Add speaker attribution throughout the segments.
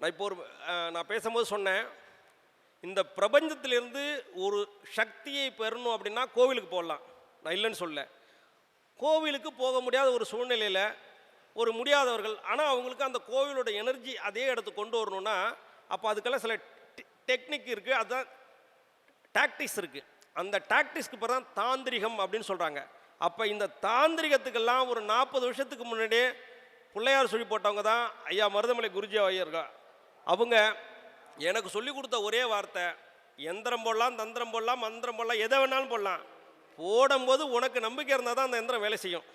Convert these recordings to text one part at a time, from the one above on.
Speaker 1: நான் பேசும்போது சொன்னேன், இந்த பிரபஞ்சத்திலிருந்து ஒரு சக்தியை பெறணும் அப்படின்னா கோவிலுக்கு போடலாம். நான் இல்லைன்னு சொல்ல. கோவிலுக்கு போக முடியாத ஒரு சூழ்நிலையில் ஒரு முடியாதவர்கள், ஆனால் அவங்களுக்கு அந்த கோவிலோட எனர்ஜி அதே இடத்துக்கு கொண்டு வரணும்னா, அப்போ அதுக்கெல்லாம் சில டெக்னிக் இருக்குது, அதுதான் டாக்டிக்ஸ் இருக்குது. அந்த டாக்டிக்ஸ்க்கு பிறகு தான் தாந்திரிகம் அப்படின்னு சொல்கிறாங்க. அப்போ இந்த தாந்திரிகத்துக்கெல்லாம் ஒரு 40 வருஷத்துக்கு முன்னாடியே பிள்ளையார் சொல்லி போட்டவங்க தான் ஐயா மருதமலை குருஜி ஐயர்கள். அவங்க எனக்கு சொல்லி கொடுத்த ஒரே வார்த்தை, எந்திரம் போடலாம், தந்திரம் போடலாம், மந்திரம் போடலாம், எதை வேணாலும் போடலாம், போடும்போது உனக்கு நம்பிக்கை இருந்தால் தான் அந்த எந்திரம் வேலை செய்யும்.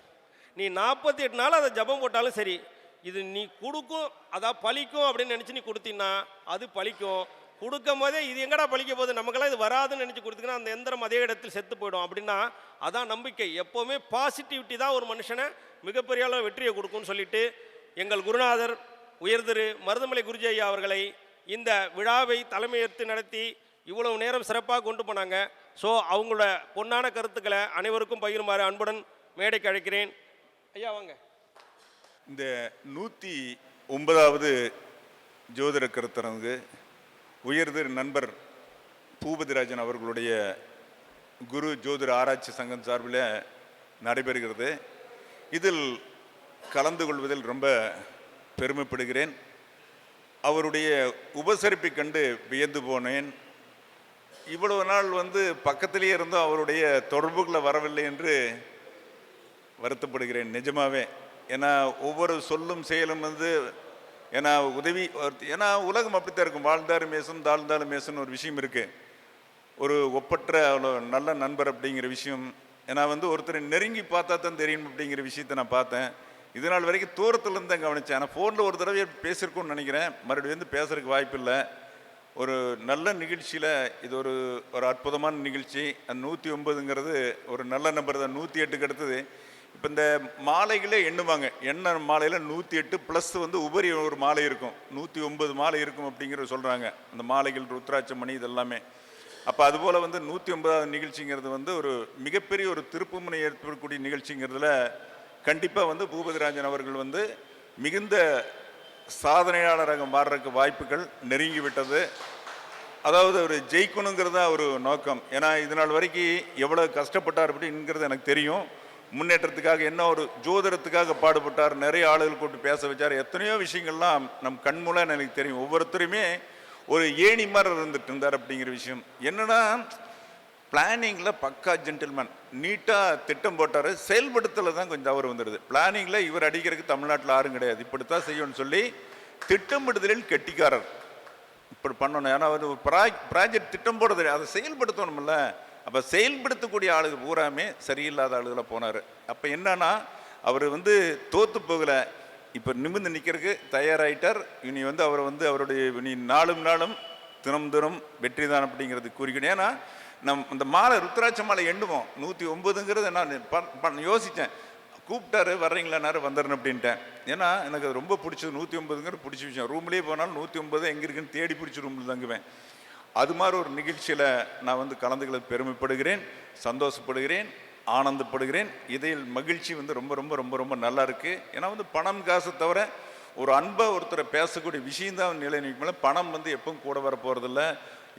Speaker 1: நீ 48 நாள் அதை ஜபம் போட்டாலும் சரி, இது நீ கொடுக்கும், அதான் பழிக்கும் அப்படின்னு நினச்சி நீ கொடுத்தீங்கன்னா அது பழிக்கும். கொடுக்கும் போதே இது எங்கடா பழிக்க போகுது, நமக்கெல்லாம் இது வராதுன்னு நினச்சி கொடுத்தீங்கன்னா அந்த எந்திரம் அதே இடத்தில் செத்து போயிடும். அப்படின்னா அதான் நம்பிக்கை. எப்போவுமே பாசிட்டிவிட்டி தான் ஒரு மனுஷனை மிகப்பெரிய அளவு வெற்றியை கொடுக்கும்னு சொல்லிட்டு, எங்கள் குருநாதர் உயர்திரு மருதமலை குருஜி ஐயா அவர்களை இந்த விழாவை தலைமையேற்று நடத்தி இவ்வளவு நேரம் சிறப்பாக கொண்டு போனாங்க. ஸோ அவங்களோட பொன்னான கருத்துக்களை அனைவருக்கும் பகிருமாறு அன்புடன் மேடைக்கு அழைக்கிறேன். ஐயா வாங்க.
Speaker 2: இந்த 109வது ஜோதிட கருத்தரங்கு உயர்திரு நண்பர் பூபதிராஜன் அவர்களுடைய குரு ஜோதிட ஆராய்ச்சி சங்கம் சார்பில் நடைபெறுகிறது. இதில் கலந்து கொள்வதில் ரொம்ப பெருமைப்படுகிறேன். அவருடைய உபசரிப்பை கண்டு வியந்து போனேன். இவ்வளவு நாள் பக்கத்திலேயே இருந்தும் அவருடைய தொடர்புகளை வரவில்லை என்று வருத்தப்படுகிறேன் நிஜமாவே. ஏன்னா ஒவ்வொரு சொல்லும் செயலும் ஏன்னா உதவி, ஏன்னா உலகம் அப்படித்தான் இருக்கும். வாழ்ந்தாரு மேசன் தாழ்ந்தாலும் மேசன் ஒரு விஷயம் இருக்குது. ஒரு ஒப்பற்ற நல்ல நண்பர் அப்படிங்கிற விஷயம். ஏன்னா ஒருத்தரை நெருங்கி பார்த்தா தான் தெரியும் அப்படிங்கிற விஷயத்தை நான் பார்த்தேன். இது நாள் வரைக்கும் தூரத்துலேருந்து தான் கவனித்தேன். ஆனால் ஃபோனில் ஒரு தடவை பேசியிருக்கோன்னு நினைக்கிறேன். மறுபடியும் பேசுறதுக்கு வாய்ப்பு இல்லை. ஒரு நல்ல நிகழ்ச்சியில் இது ஒரு அற்புதமான நிகழ்ச்சி. அந்த 109ங்கிறது ஒரு நல்ல நம்பர் தான். 108க்கு அடுத்தது இப்போ இந்த மாலைகளே எண்ணுவாங்க. எண்ண மாலையில் 108 ப்ளஸ் உபரி ஒரு மாலை இருக்கும், 109 மாலை இருக்கும் அப்படிங்கிற சொல்கிறாங்க. அந்த மாலைகள் ருத்ராட்ச மணி இதெல்லாமே. அப்போ அதுபோல் 109வது நிகழ்ச்சிங்கிறது ஒரு மிகப்பெரிய ஒரு திருப்புமுனை ஏற்படக்கூடிய நிகழ்ச்சிங்கிறதுல கண்டிப்பாக பூபதிராஜன் அவர்கள் மிகுந்த சாதனையாளராக மாறுறதுக்கு வாய்ப்புகள் நெருங்கிவிட்டது. அதாவது அவர் ஜெயிக்கணுங்கிறது தான் ஒரு நோக்கம். ஏன்னா இது நாள் வரைக்கும் எவ்வளோ கஷ்டப்பட்டார் அப்படிங்கிறது எனக்கு தெரியும். முன்னேற்றத்துக்காக என்ன ஒரு ஜோதிடத்துக்காக பாடுபட்டார், நிறைய ஆளுகள் கூப்பிட்டு பேச வச்சார், எத்தனையோ விஷயங்கள்லாம் நம் கண்மூலம் எனக்கு தெரியும். ஒவ்வொருத்தருமே ஒரு ஏணி மாதிரி இருந்துட்டு இருந்தார் அப்படிங்கிற விஷயம். என்னன்னா பிளானிங்கில் பக்கா ஜென்டில்மேன், நீட்டாக திட்டம் போட்டார். செயல்படுத்தல தான் கொஞ்சம் தவறு வந்துடுது. பிளானிங்கில் இவர் அடிக்கிறதுக்கு தமிழ்நாட்டில் யாரும் கிடையாது. இப்படித்தான் செய்யணும்னு சொல்லி திட்டமிடுதலில் கெட்டிக்காரர். இப்படி பண்ணணும். ஏன்னா ஒரு ப்ராஜெக்ட் திட்டம் போடுறது, அதை செயல்படுத்தணும்ல. அப்போ செயல்படுத்தக்கூடிய ஆளுங்க பூராமே சரியில்லாத ஆளுகளை போனார். அப்போ என்னன்னா அவர் தோற்று போகலை, இப்போ நிமிர்ந்து நிற்கிறதுக்கு தயாராகிட்டார். இனி அவர் அவருடைய இனி நாளும் நாளும் தினம் தினம் வெற்றி தான் அப்படிங்கிறது கூறிக்கணும். ஏன்னா இந்த மாலை ருத்ராட்ச மாலை எண்ணுவோம். 109ங்கிறது நான் யோசித்தேன். கூப்பிட்டாரு, வர்றீங்களானாரு, வந்துடுறேன் அப்படின்ட்டேன். ஏன்னா எனக்கு அது ரொம்ப பிடிச்சது. 109ங்கிறது பிடிச்ச விஷயம். ரூம்லேயே போனாலும் 109 எங்கே இருக்குன்னு தேடி பிடிச்சி ரூமில் தங்குவேன். அது மாதிரி ஒரு நிகழ்ச்சியில் நான் கலந்துகளை பெருமைப்படுகிறேன், சந்தோஷப்படுகிறேன், ஆனந்தப்படுகிறேன். இதில் மகிழ்ச்சி ரொம்ப ரொம்ப ரொம்ப ரொம்ப நல்லா இருக்குது. ஏன்னா பணம் காசை தவிர ஒரு அன்பை ஒருத்தரை பேசக்கூடிய விஷயந்தான் நிலை நிற்கும். பணம் எப்பவும் கூட வர போகிறதில்ல.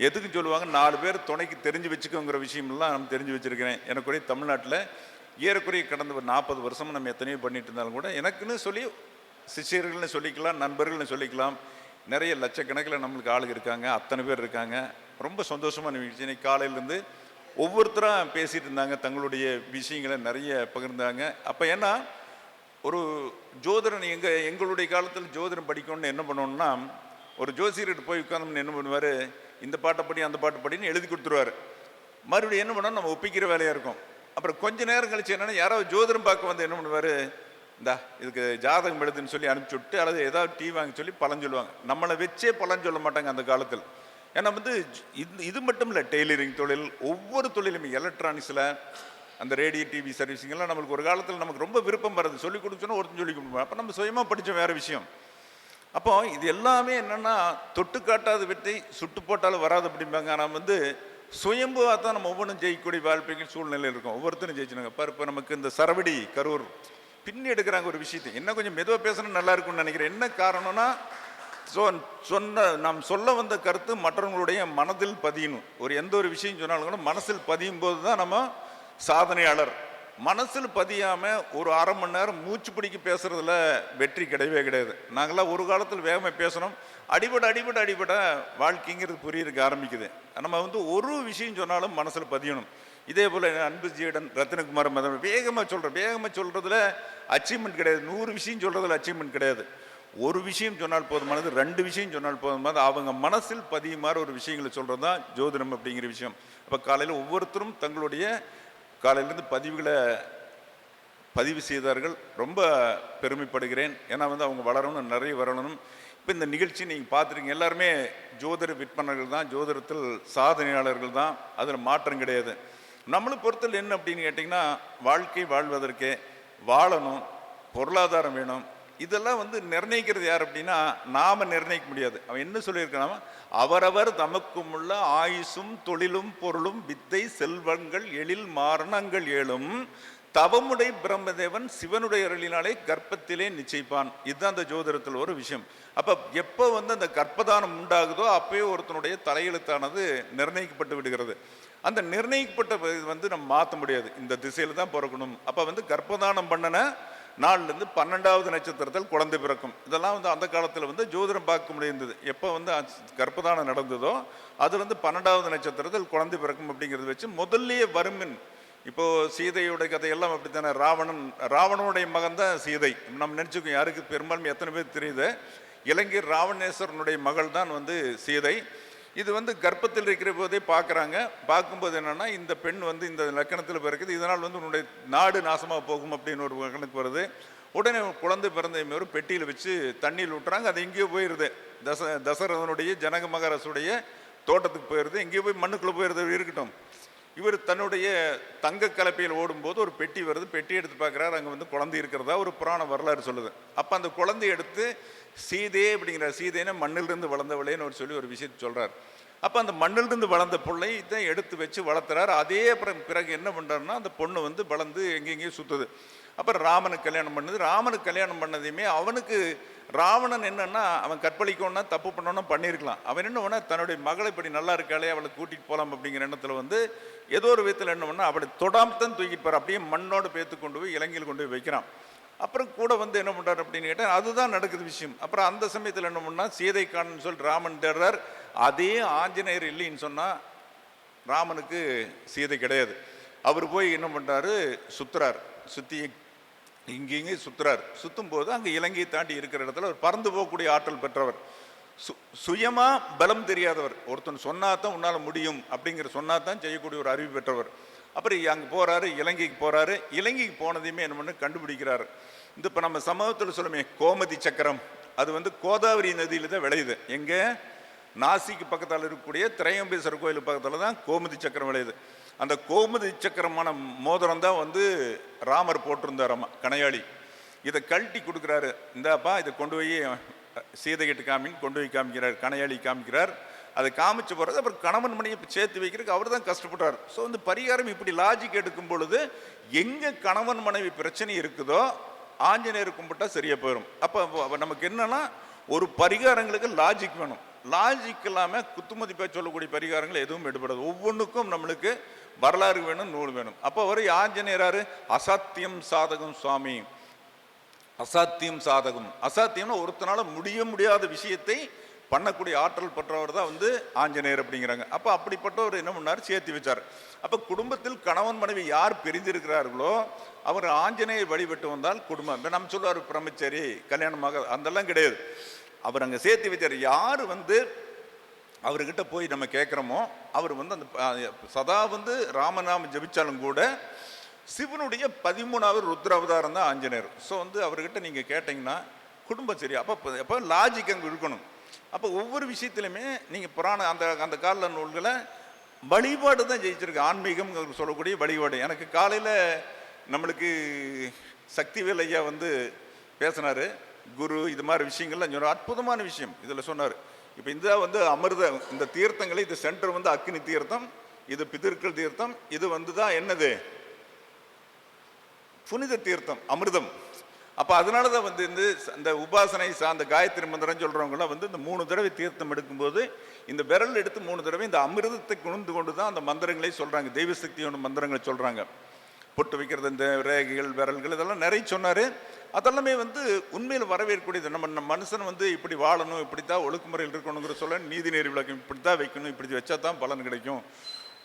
Speaker 2: எதுக்கு சொல்லுவாங்க, 4 பேர் துணைக்கு தெரிஞ்சு வச்சுக்கோங்கிற விஷயமெல்லாம் நம்ம தெரிஞ்சு வச்சுருக்கிறேன். எனக்குரிய தமிழ்நாட்டில் ஏறக்குறைய கடந்த ஒரு 40 வருஷமாக நம்ம எத்தனையோ பண்ணிட்டு இருந்தாலும் கூட எனக்குன்னு சொல்லி சிஷியர்கள்னு சொல்லிக்கலாம், நண்பர்கள்னு சொல்லிக்கலாம், நிறைய லட்சக்கணக்கில் நம்மளுக்கு ஆளுங்க இருக்காங்க. அத்தனை பேர் இருக்காங்க. ரொம்ப சந்தோஷமான நிகழ்ச்சி. இன்னைக்கு காலையிலேருந்து ஒவ்வொருத்தராக பேசிகிட்டு இருந்தாங்க, தங்களுடைய விஷயங்களை நிறைய பகிர்ந்தாங்க. அப்போ ஏன்னா ஒரு ஜோதிடன் எங்களுடைய காலத்தில் ஜோதிடம் படிக்கணும்னு என்ன பண்ணோம்னா, ஒரு ஜோசியர்கிட்ட போய் உட்கார்ந்து என்ன பண்ணுவார், இந்த பாட்டை படி அந்த பாட்டு படின்னு எழுதி கொடுத்துருவார். மறுபடியும் என்ன பண்ணோம், நம்ம ஒப்பிக்கிற வேலையாக இருக்கும். அப்புறம் கொஞ்ச நேரம் கழிச்சு என்னென்னா யாராவது ஜோதிடம் பார்க்க என்ன பண்ணுவார், இந்தா இதுக்கு ஜாதகம் எழுதுன்னு சொல்லி அனுப்பிச்சி விட்டு அல்லது ஏதாவது டீ வாங்க சொல்லி பலன் சொல்லுவாங்க. நம்மளை வச்சே பலன் சொல்ல மாட்டாங்க அந்த காலத்தில். ஏன்னா இது மட்டும் இல்லை, டெய்லரிங் தொழில், ஒவ்வொரு தொழிலுமே, எலக்ட்ரானிக்ஸில் அந்த ரேடியோ டிவி சர்வீஸிங்கெல்லாம் நம்மளுக்கு ஒரு காலத்தில் நமக்கு ரொம்ப விருப்பம் வருது. சொல்லிக் கொடுத்தோன்னா ஒருத்தன் சொல்லி கொடுப்போம். அப்போ நம்ம சுயமாக படித்தோம், வேறு விஷயம். அப்போ இது எல்லாமே என்னென்னா தொட்டு காட்டாத வெற்றி சுட்டு போட்டாலும் வராது அப்படிம்பாங்க. ஆனால் சுயம்புவாக தான் நம்ம ஒவ்வொன்றும் ஜெயிக்கக்கூடிய வாழ்க்கைக்கு சூழ்நிலையில் இருக்கும். ஒவ்வொருத்தரும் ஜெயிச்சுனாங்க. இப்போ நமக்கு இந்த சரவடி கரூர் பின்னி எடுக்கிறாங்க ஒரு விஷயத்தை. என்ன கொஞ்சம் மெதுவாக பேசணும் நல்லா இருக்கும்னு நினைக்கிறேன். என்ன காரணம்னா நாம் சொல்ல வந்த கருத்து மற்றவங்களுடைய மனதில் பதியணும். எந்த ஒரு விஷயம் சொன்னாலும் கூட மனசில் பதியும் போது தான் நம்ம சாதனையாளர். மனசில் பதியாமல் ஒரு அரை மணி நேரம் மூச்சு பிடிக்க பேசுறதுல வெற்றி கிடையவே கிடையாது. நாங்களாம் ஒரு காலத்தில் வேகமாக பேசணும், அடிபட வாழ்க்கைங்கிறது புரியறதுக்கு ஆரம்பிக்குது. நம்ம ஒரு விஷயம் சொன்னாலும் மனசில் பதியணும். இதே போல் அன்பு ஜீடன் ரத்தினகுமார் மதம் வேகமாக சொல்கிறதுல அச்சீவ்மெண்ட் கிடையாது. 100 விஷயம் சொல்கிறதுல அச்சீவ்மெண்ட் கிடையாது. ஒரு விஷயம் சொன்னால் போதுமானது, 2 விஷயம் சொன்னால் போதுமானது. அவங்க மனசில் பதியுமாறு ஒரு விஷயங்களை சொல்கிறது தான் ஜோதிடம் அப்படிங்கிற விஷயம். அப்போ காலையில் ஒவ்வொருத்தரும் தங்களுடைய காலையிலேருந்து பதிவுகளை பதிவு செய்தார்கள். ரொம்ப பெருமைப்படுகிறேன். ஏன்னா அவங்க வளரணும், நிறைய வரணும். இப்போ இந்த நிகழ்ச்சி நீங்கள் பார்த்துருக்கீங்க, எல்லாருமே ஜோதிட விற்பனர்கள் தான், ஜோதிடத்தில் சாதனையாளர்கள் தான், அதில் மாற்றம் கிடையாது. நம்மளை பொறுத்தல் என்ன அப்படின்னு கேட்டிங்கன்னா, வாழ்க்கை வாழ்வதற்கே வாழணும், பொருளாதாரம் வேணும். இதெல்லாம் நிர்ணயிக்கிறது யார் அப்படின்னா நாம நிர்ணயிக்க முடியாது. அவன் என்ன சொல்லியிருக்கான், அவரவர் தமக்கும் உள்ள ஆயுசும் தொழிலும் பொருளும் வித்தை செல்வங்கள் எழில் மாரணங்கள் ஏழும் தவமுடை பிரம்மதேவன் சிவனுடைய அருளினாலே கர்ப்பத்திலே நிச்சயிப்பான். இதுதான் அந்த ஜோதிடத்தில் ஒரு விஷயம். அப்ப எப்போ அந்த கர்ப்பதானம் உண்டாகுதோ அப்பயே ஒருத்தனுடைய தலையெழுத்தானது நிர்ணயிக்கப்பட்டு விடுகிறது. அந்த நிர்ணயிக்கப்பட்ட நம்ம மாற்ற முடியாது. இந்த திசையில தான் பிறக்கணும். அப்ப கர்ப்பதானம் பண்ணன நாள்லேருந்து 12வது நட்சத்திரத்தில் குழந்தை பிறக்கும். இதெல்லாம் அந்த காலத்தில் ஜோதிடம் பார்க்க முடிந்தது. எப்போ கர்ப்பதானம் நடந்ததோ அதுலேருந்து 12வது நட்சத்திரத்தில் குழந்தை பிறக்கும் அப்படிங்கிறது வச்சு முதல்லையே வருமின். இப்போ சீதையோட கதையெல்லாம் அப்படித்தானே. ராவணனுடைய மகன் தான் சீதை. நம்ம நினச்சிக்கோ, யாருக்கு பெரும்பான்மை எத்தனை பேர் தெரியுது, இலங்கை ராவணேஸ்வரனுடைய மகள் தான் சீதை. இது கர்ப்பத்தில் இருக்கிற போதே பார்க்குறாங்க. பார்க்கும்போது என்னென்னா, இந்த பெண் இந்த லக்கணத்தில் பிறக்குது, இதனால் உன்னுடைய நாடு நாசமாக போகும் அப்படின்னு ஒரு கணக்கு வருது. உடனே குழந்தை பிறந்த ஒரு பெட்டியில் வச்சு தண்ணியில் விட்டுறாங்க. அது எங்கேயோ போயிடுது. தசரதனுடைய ஜனக மகாராசுடைய தோட்டத்துக்கு போயிடுது. எங்கேயோ போய் மண்ணுக்குள்ளே போயிடுது. இருக்கட்டும், இவர் தன்னுடைய தங்க கலப்பையில் ஓடும்போது ஒரு பெட்டி வருது. பெட்டி எடுத்து பார்க்குறாரு, அங்கே குழந்தை இருக்கிறதா ஒரு புராண வரலாறு சொல்லுது. அப்போ அந்த குழந்தைய எடுத்து சீதே அப்படிங்கிற, சீதைன்னு மண்ணிலிருந்து வளர்ந்தவளேன்னு சொல்லி ஒரு விஷயத்தை சொல்கிறார். அப்போ அந்த மண்ணிலிருந்து வளர்ந்த பிள்ளை தான் எடுத்து வச்சு வளர்த்துறாரு. அதே பிறகு என்ன பண்ணுறாருன்னா, அந்த பொண்ணு வளர்ந்து எங்கெங்கேயும் சுற்றுது. அப்புறம் ராமனுக்கு கல்யாணம் பண்ணுது. ராமனுக்கு கல்யாணம் பண்ணதையுமே அவனுக்கு ராவணன் என்னன்னா, அவன் கற்பழிக்கணும்னா தப்பு பண்ணணும்னா பண்ணியிருக்கலாம். அவன் என்ன பண்ணா, தன்னுடைய மகளை இப்படி நல்லா இருக்காளே அவளை கூட்டிகிட்டு போகலாம் அப்படிங்கிற எண்ணத்தில் ஏதோ ஒரு விதத்தில் என்ன பண்ணா, அவளை தொடாமத்தான் தூக்கிட்டு போகிறார். அப்படியே மண்ணோடு பேத்து கொண்டு போய் இலங்கையில் கொண்டு போய் வைக்கிறான். அப்புறம் கூட என்ன பண்ணுறாரு அப்படின்னு கேட்டால், அதுதான் நடக்குது விஷயம். அப்புறம் அந்த சமயத்தில் என்ன பண்ணால், சீதை காணன்னு சொல்லி ராமன் தேடுறார். அதே ஆஞ்சநேயர் இல்லைன்னு சொன்னால் ராமனுக்கு சீதை கிடையாது. அவர் போய் என்ன பண்ணுறாரு, சுற்றுறார். சுற்றி இங்கேயும் சுற்றுறார். சுற்றும் போது அங்கே இலங்கையை தாண்டி இருக்கிற இடத்துல ஒரு பறந்து போகக்கூடிய ஆற்றல் பெற்றவர். சுயமாக பலம் தெரியாதவர். ஒருத்தன் சொன்னாதான் உன்னால் முடியும் அப்படிங்கிற சொன்னாதான் செய்யக்கூடிய ஒரு அறிவு பெற்றவர். அப்புறம் அங்கே போகிறாரு, இலங்கைக்கு போகிறாரு. இலங்கைக்கு போனதையுமே என்ன பண்ண கண்டுபிடிக்கிறாரு. இப்போ நம்ம சமூகத்தில் சொல்லுமே கோமதி சக்கரம், அது கோதாவரி நதியில் தான் விளையுது. எங்கே, நாசிக்கு பக்கத்தில் இருக்கக்கூடிய திரையம்பேஸ்வரர் கோயில் பக்கத்தில் தான் கோமதி சக்கரம் விளையுது. அந்த கோமதி சக்கரமான மோதிரம் தான் ராமர் போட்டிருந்தார். கணையாளி இதை கழட்டி கொடுக்குறாரு. இந்தாப்பா இதை கொண்டு போய் சீதைகிட்டு கொண்டு போய் காமிக்கிறார். கணையாளி காமிக்கிறார். அதை காமிச்சு போகிறது. அப்புறம் கணவன் மணியை சேர்த்து வைக்கிறதுக்கு அவர் தான் கஷ்டப்பட்டார். ஸோ பரிகாரம் இப்படி லாஜிக் எடுக்கும் பொழுது எங்கே கணவன் மனைவி பிரச்சனை இருக்குதோ ஆஞ்சநேயர் கும்பிட்டா சரியா போயிடும். அப்போ நமக்கு என்னன்னா, ஒரு பரிகாரங்களுக்கு லாஜிக் வேணும். லாஜிக் இல்லாமல் குத்துமதிப்பாக சொல்லக்கூடிய பரிகாரங்கள் எதுவும் எடுபடாது. ஒவ்வொன்றுக்கும் நம்மளுக்கு வரலாறு வேணும், நூல் வேணும். அப்போ அவர் ஆஞ்சநேயராரு அசாத்தியம் சாதகம் சுவாமி. அசாத்தியம் சாதகம், அசாத்தியம்னா ஒருத்தனால முடியாத விஷயத்தை பண்ணக்கூடிய ஆற்றல் பெற்றவர் தான் ஆஞ்சநேயர் அப்படிங்கிறாங்க. அப்போ அப்படிப்பட்டவர் என்ன பண்ணார், சேர்த்து வச்சார். அப்போ குடும்பத்தில் கணவன் மனைவி யார் பிரிந்திருக்கிறார்களோ அவர் ஆஞ்சநேயர் வழிபட்டு வந்தால் குடும்பம். இப்போ நம்ம சொல்லுவார் பிரம்மச்சரி கல்யாணமாக, அதெல்லாம் கிடையாது. அவர் அங்கே சேர்த்து வச்சார். யார் அவர்கிட்ட போய் நம்ம கேட்குறோமோ அவர் அந்த சதா ராமநாமம் ஜபிச்சாலும் கூட சிவனுடைய 13வது ருத்ர அவதாரம் தான் ஆஞ்சநேயர். ஸோ அவர்கிட்ட நீங்கள் கேட்டிங்கன்னா குடும்பம் சரி. அப்போ லாஜிக் அங்கே இருக்கணும். அப்போ ஒவ்வொரு விஷயத்துலையுமே நீங்கள் புராண அந்த கால நூல்களை வழிபாடு தான் ஜெயிச்சிருக்கு. ஆன்மீகம் சொல்லக்கூடிய வழிபாடு. எனக்கு காலையில் நம்மளுக்கு சக்திவேல் ஐயா பேசினார். குரு இது மாதிரி விஷயங்கள்லாம் சொன்னார். அற்புதமான விஷயம் இதில் சொன்னார். இப்போ இந்த அமிர்த இந்த தீர்த்தங்களை, இது சென்டர் அக்னி தீர்த்தம், இது பிதர்கள் தீர்த்தம், இது தான் என்னது புனித தீர்த்தம் அமிர்தம். அப்போ அதனால தான் வந்து இந்த உபாசனை சார்ந்த காயத்ரி மந்திரம் சொல்கிறவங்களாம் வந்து இந்த 3 தடவை தீர்த்தம் எடுக்கும்போது இந்த விரல் எடுத்து 3 தடவை இந்த அமிர்தத்தை குணிந்து கொண்டு தான் அந்த மந்திரங்களை சொல்கிறாங்க, தெய்வ சக்தியோட மந்திரங்களை சொல்கிறாங்க. பொட்டு வைக்கிறது, இந்த ரேகைகள், விரல்கள், இதெல்லாம் நிறைய சொன்னார். அதெல்லாமே வந்து உண்மையில் வரவேற்கக்கூடியது. நம்ம மனுஷன் வந்து இப்படி வாழணும், இப்படித்தான் ஒழுக்குமுறையில் இருக்கணுங்கிற சொல்ல நீதிநெறி விளக்கம் இப்படித்தான் வைக்கணும், இப்படி வச்சா தான் பலன் கிடைக்கும்.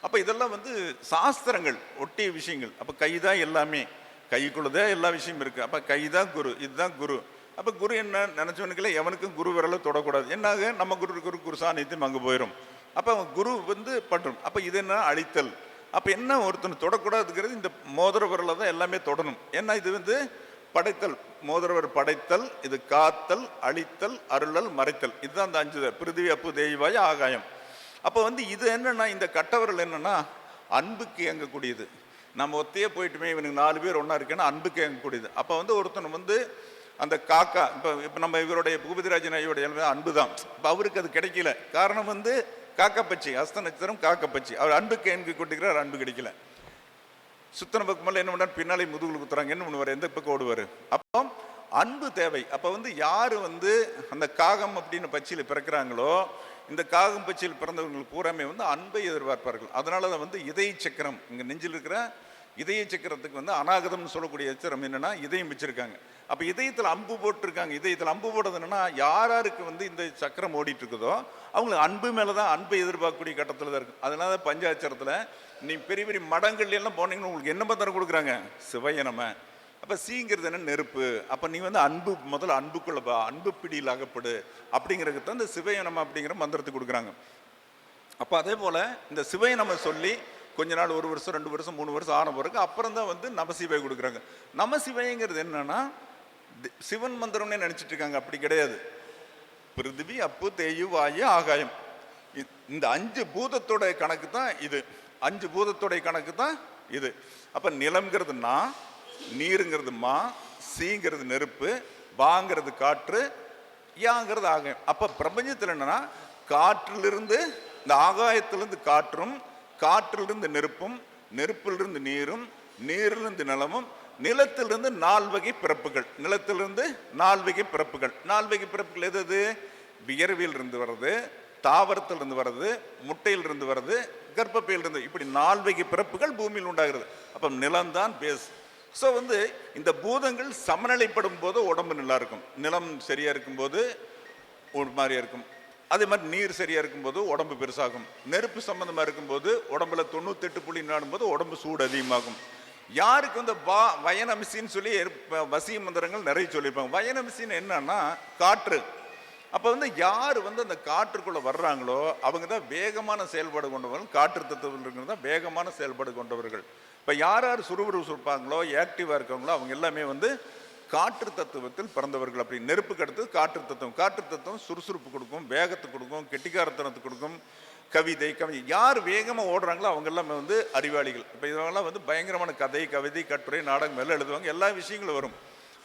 Speaker 2: அப்போ இதெல்லாம் வந்து சாஸ்திரங்கள் ஒட்டிய விஷயங்கள். அப்போ கை தான் எல்லாமே, கைக்குள்ளதான் எல்லா விஷயமும் இருக்குது. அப்போ கை தான் குரு, இதுதான் குரு. அப்போ குரு என்ன நினச்சவனுக்குள்ள எவனுக்கும் குரு விரலை தொடக்கூடாது. என்னாக நம்ம குரு சாநித்தியம் அங்கே போயிடும். அப்போ அவன் குரு வந்து பண்ணுறோம். அப்போ இது என்ன அழித்தல். அப்போ என்ன ஒருத்தனை தொடக்கூடாதுங்கிறது இந்த மோதிர விரலை தான் எல்லாமே தொடணும். ஏன்னா இது வந்து படைத்தல், மோதிரவர் படைத்தல், இது காத்தல், அழித்தல், அருளல், மறைத்தல், இதுதான் அந்த 5 பிருதிவி அப்பு தெய்வாய ஆகாயம். அப்போ வந்து இது என்னன்னா இந்த கட்டவர்கள் என்னன்னா அன்புக்கு இயங்கக்கூடியது. நம்ம ஒத்தையே போயிட்டுமே இவனுக்கு 4 பேர் ஒன்றா இருக்கேன்னா அன்புக்கு இயங்கக்கூடியது. அப்போ வந்து ஒருத்தன் வந்து அந்த காக்கா இப்போ நம்ம இவருடைய பூபதிராஜன் ஐயோடைய அன்பு தான். இப்போ அவருக்கு அது கிடைக்கல. காரணம் வந்து காக்கப்பச்சி, ஹஸ்த நட்சத்திரம் காக்கப்பச்சி. அவர் அன்புக்கு இயங்கி கொண்டிருக்கிறார், அன்பு கிடைக்கல. சுத்தன பக்கமெல்லாம் என்ன பண்ணார், பின்னாலே முதுகுல குத்துறாங்க, என்ன பண்ணுவார், எந்த பக்கம் ஓடுவார். அப்போ அன்பு தேவை. அப்போ வந்து யார் வந்து அந்த காகம் அப்படின்னு பட்சியில் பிறக்கிறாங்களோ, இந்த காகம் பட்சியில் பிறந்தவங்களுக்கு பூராமே வந்து அன்பை எதிர்பார்ப்பார்கள். அதனால தான் வந்து இதய சக்கரம், இங்கே நெஞ்சில் இருக்கிற இதய சக்கரத்துக்கு வந்து அநாகதம்னு சொல்லக்கூடிய சக்கரம் என்னன்னா இதயம் வச்சிருக்காங்க. அப்போ இதயத்தில் அம்பு போட்டிருக்காங்க. இதயத்தில் அம்பு போடுறது என்னன்னா யாருக்கு வந்து இந்த சக்கரம் ஓடிட்டு இருக்குதோ அவங்களுக்கு அன்பு மேலே தான், அன்பை எதிர்பார்க்கக்கூடிய கட்டத்தில் தான் இருக்கும். அதனால தான் பஞ்சாட்சரத்தில் நீ பெரிய பெரிய மடங்கள்ல எல்லாம் போனீங்கன்னா உங்களுக்கு என்ன மந்திரம் கொடுக்குறாங்க, சிவைய நம. அப்போ சீங்கிறது என்ன, நெருப்பு. அப்போ நீ வந்து அன்பு, முதல்ல அன்புக்குள்ளப்பா, அன்பு பிடியில் அகப்படு அப்படிங்கிறதுக்கு தான் இந்த சிவைய நம அப்படிங்கிற மந்திரத்தை கொடுக்குறாங்க. அப்போ அதே போல் இந்த சிவைய நம சொல்லி கொஞ்ச நாள் 1 வருஷம் 2 வருஷம் 3 வருஷம் ஆன பிறகு அப்புறம் தான் வந்து நமசிவாய் கொடுக்குறாங்க. நமசிவாய்ங்கிறது என்னன்னா சிவன் மந்திரம்னே நினச்சிட்டு இருக்காங்க. அப்படி கிடையாது. பிருத்திவி அப்பு தேயு வாயு ஆகாயம், இந்த 5 பூதத்தோட கணக்கு தான் இது. 5 பூதத்தோடைய கணக்கு தான் இது. அப்போ நிலம்ங்கிறது நான், நீருங்கிறது மா, சீங்கிறது நெருப்பு, வாங்கிறது காற்று, யாங்கிறது ஆகாயம். அப்போ பிரபஞ்சத்தில் என்னன்னா காற்றிலிருந்து, இந்த ஆகாயத்திலிருந்து காற்றும், காற்றிலிருந்து நெருப்பும், நெருப்பிலிருந்து நீரும், நீரிலிருந்து நிலமும், நிலத்திலிருந்து 4 வகை பிறப்புகள். நிலத்திலிருந்து 4 வகை பிறப்புகள். 4 வகை பிறப்புகள் எது எது? வியர்வியிலிருந்து வர்றது, தாவரத்திலிருந்து வர்றது, முட்டையிலிருந்து வர்றது, கர்ப்பப்பையிலிருந்து, இப்படி 4 வகை பிறப்புகள் பூமியில் உண்டாகிறது. அப்போ நிலம்தான் பேஸ். ஸோ வந்து இந்த பூதங்கள் சமநிலைப்படும் போது உடம்பு நல்லா இருக்கும். நிலம் சரியா இருக்கும்போது ஒரு மாதிரியா இருக்கும். அதே மாதிரி நீர் சரியா இருக்கும்போது உடம்பு பெருசாகும். நெருப்பு சம்பந்தமா இருக்கும்போது உடம்புல 98.4 போது உடம்பு சூடு அதிகமாகும். யாருக்கு வந்து வயனமிசின்னு சொல்லி வசிய மந்திரங்கள் நிறைய சொல்லியிருப்பாங்க. வயனமிசின்னு என்னன்னா காற்று. அப்போ வந்து யார் வந்து அந்த காற்றுக்குள்ள வர்றாங்களோ அவங்க தான் வேகமான செயல்பாடு கொண்டவர்கள். காற்று தத்துவத்தில் தான் வேகமான செயல்பாடு கொண்டவர்கள். இப்போ யார் சுறுசுறுப்பாங்களோ இருப்பாங்களோ ஆக்டிவாக இருக்காங்களோ அவங்க எல்லாமே வந்து காற்று தத்துவத்தில் பிறந்தவர்கள். அப்படி நெருப்புக்கு அடுத்து காற்று தத்துவம். காற்று தத்துவம் சுறுசுறுப்பு கொடுக்கும், வேகத்தை கொடுக்கும், கெட்டிக்காரத்தனத்தை கொடுக்கும். கவிதை யார் வேகமாக ஓடுறாங்களோ அவங்க எல்லாமே வந்து அறிவாளிகள். இப்போ இதெல்லாம் வந்து பயங்கரமான கதை, கவிதை, கட்டுரை, நாடகம் எல்லாம் எழுதுவாங்க. எல்லா விஷயங்களும் வரும்.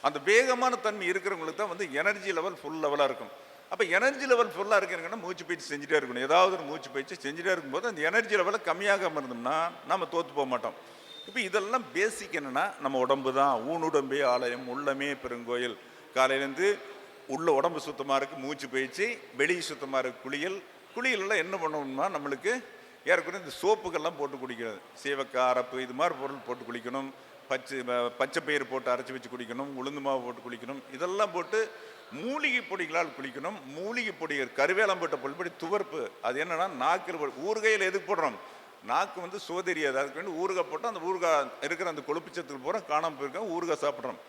Speaker 2: அந்த வேகமான தன்மை இருக்கிறவங்களுக்கு தான் வந்து எனர்ஜி லெவல் ஃபுல் லெவலாக இருக்கும். அப்போ எனர்ஜி லெவல் ஃபுல்லாக இருக்கிறங்கன்னா மூச்சு பயிற்சி செஞ்சுட்டே இருக்கணும். ஏதாவது ஒரு மூச்சு பயிற்சி செஞ்சுட்டே இருக்கும்போது அந்த எனர்ஜி லெவலை கம்மியாகாமல் இருந்தோம்னா நம்ம தோற்று போக மாட்டோம். இப்போ இதெல்லாம் பேசிக் என்னென்னா நம்ம உடம்பு தான். ஊனுடம்பே ஆலயம், உள்ளமே பெருங்கோயில். காலையிலேருந்து உள்ள உடம்பு சுத்தமாக இருக்குது மூச்சு பயிற்சி, வெளியே சுத்தமாக இருக்குது குளியல். குளியலெல்லாம் என்ன பண்ணணும்னா நம்மளுக்கு ஏற்கனவே இந்த சோப்புகள்லாம் போட்டு குடிக்கிறது. சீவக்காய், அரப்பு, இது மாதிரி பொருள் போட்டு குளிக்கணும். பச்சை பயிறு போட்டு அரைச்சி வச்சு குளிக்கணும். உளுந்து மாவு போட்டு குளிக்கணும். இதெல்லாம் போட்டு மூலிகை பொடிகளால் குளிக்கணும். மூலிகை பொடிகள் கருவேலம் போட்ட பொருள்படி துவர்ப்பு. அது என்னன்னா நாக்கில் ஊறுகாயில் எதுக்கு போடுறோம், நாக்கு வந்து சோதரியாது, அதுக்கு வேண்டி ஊறுகாய் போட்டால் அந்த ஊறுகாய் இருக்கிற அந்த கொழுப்புச்சத்துக்கு பூரா காணாமல் போயிருக்கோம், ஊறுகாய் சாப்பிட்றோம்.